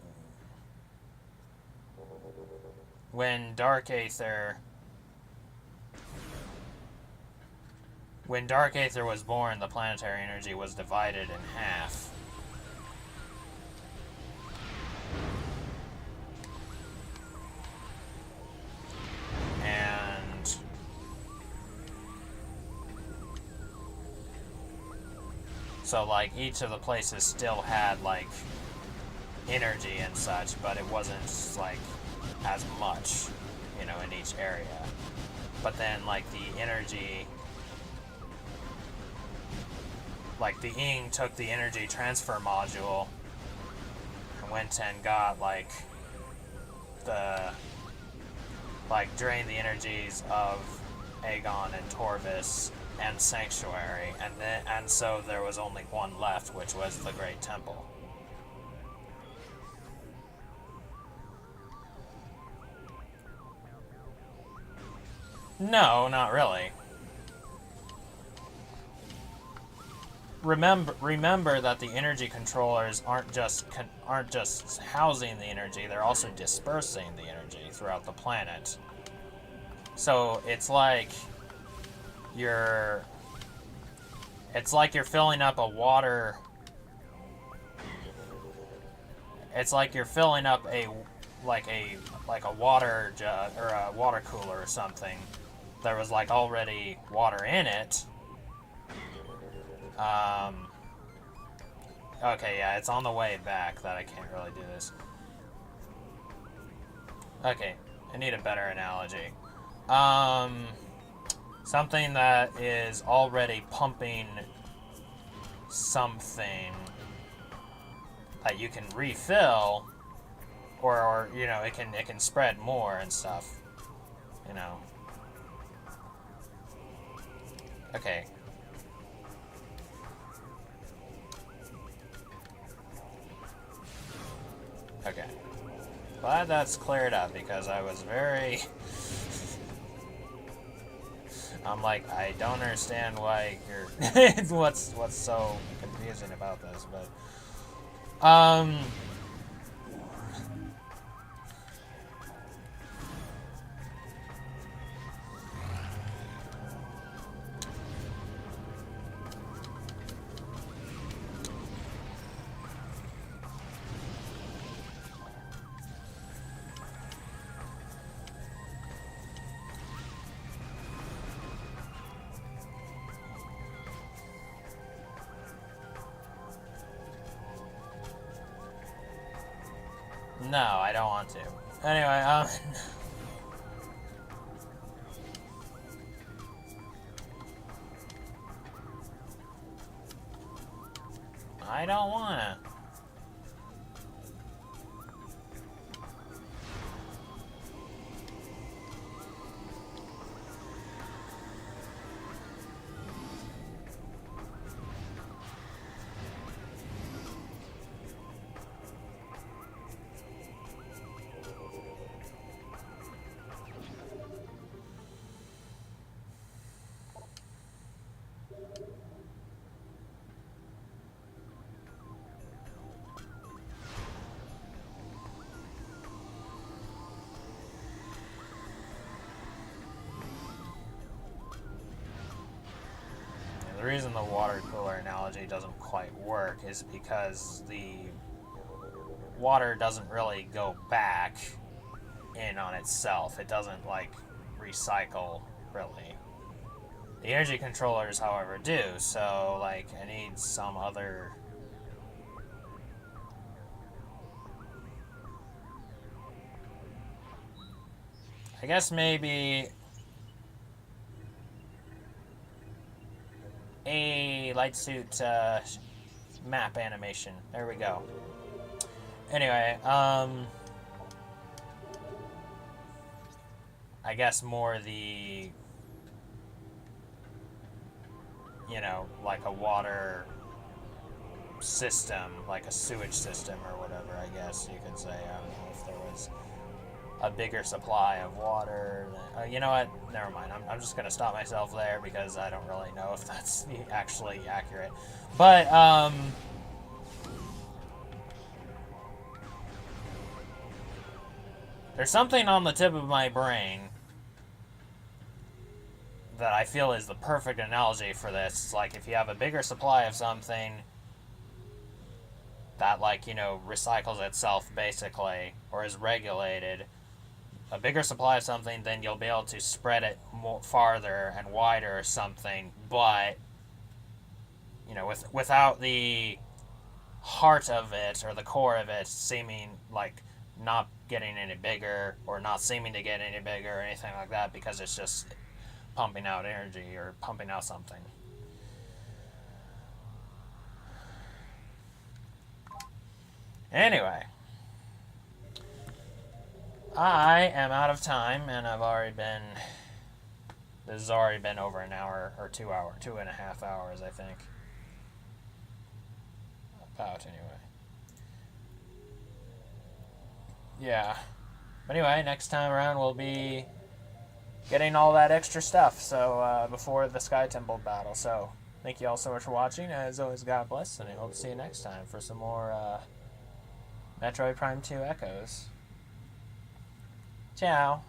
Aether... When Dark Aether was born, the planetary energy was divided in half. And... so, like, each of the places still had, like, energy and such, but it wasn't, like, as much, you know, in each area. But then, like, the energy... like, the Ing took the energy transfer module and went and got, like, the... like, drained the energies of Aegon and Torvis and Sanctuary, and so there was only one left, which was the Great Temple. No, not really. Remember that the energy controllers aren't just housing the energy; they're also dispersing the energy throughout the planet. So it's like you're filling up a water. It's like you're filling up a water jug or a water cooler or something. There was like already water in it. Okay, yeah, it's on the way back that I can't really do this. Okay, I need a better analogy. Something that is already pumping something that you can refill, or you know, it can spread more and stuff. You know. Okay. Okay. Glad that's cleared up, because I was very... I'm like, I don't understand why you're... what's so confusing about this, but... no, I don't want to. Anyway, I don't wanna. The reason the water cooler analogy doesn't quite work is because water doesn't really go back in on itself. It doesn't, like, recycle, really. The energy controllers, however, do, so, like, I need some other... I guess maybe a light suit map animation. There we go. Anyway, I guess more the, you know, like a water system, like a sewage system or whatever, I guess you could say. I don't know if there was a bigger supply of water. You know what? Never mind. I'm just going to stop myself there because I don't really know if that's actually accurate. But, there's something on the tip of my brain that I feel is the perfect analogy for this. It's like if you have a bigger supply of something that, like, you know, recycles itself basically, or is regulated, a bigger supply of something, then you'll be able to spread it more farther and wider or something, but, you know, without the heart of it or the core of it seeming like not getting any bigger or not seeming to get any bigger or anything like that, because it's just pumping out energy or pumping out something. Anyway, I am out of time, and this has already been over an hour, or 2 hours, 2.5 hours, I think. About, anyway. Yeah. But anyway, next time around we'll be getting all that extra stuff, so, before the Sky Temple battle. So, thank you all so much for watching. As always, God bless, and I hope to see you next time for some more, Metroid Prime 2 Echoes. Ciao.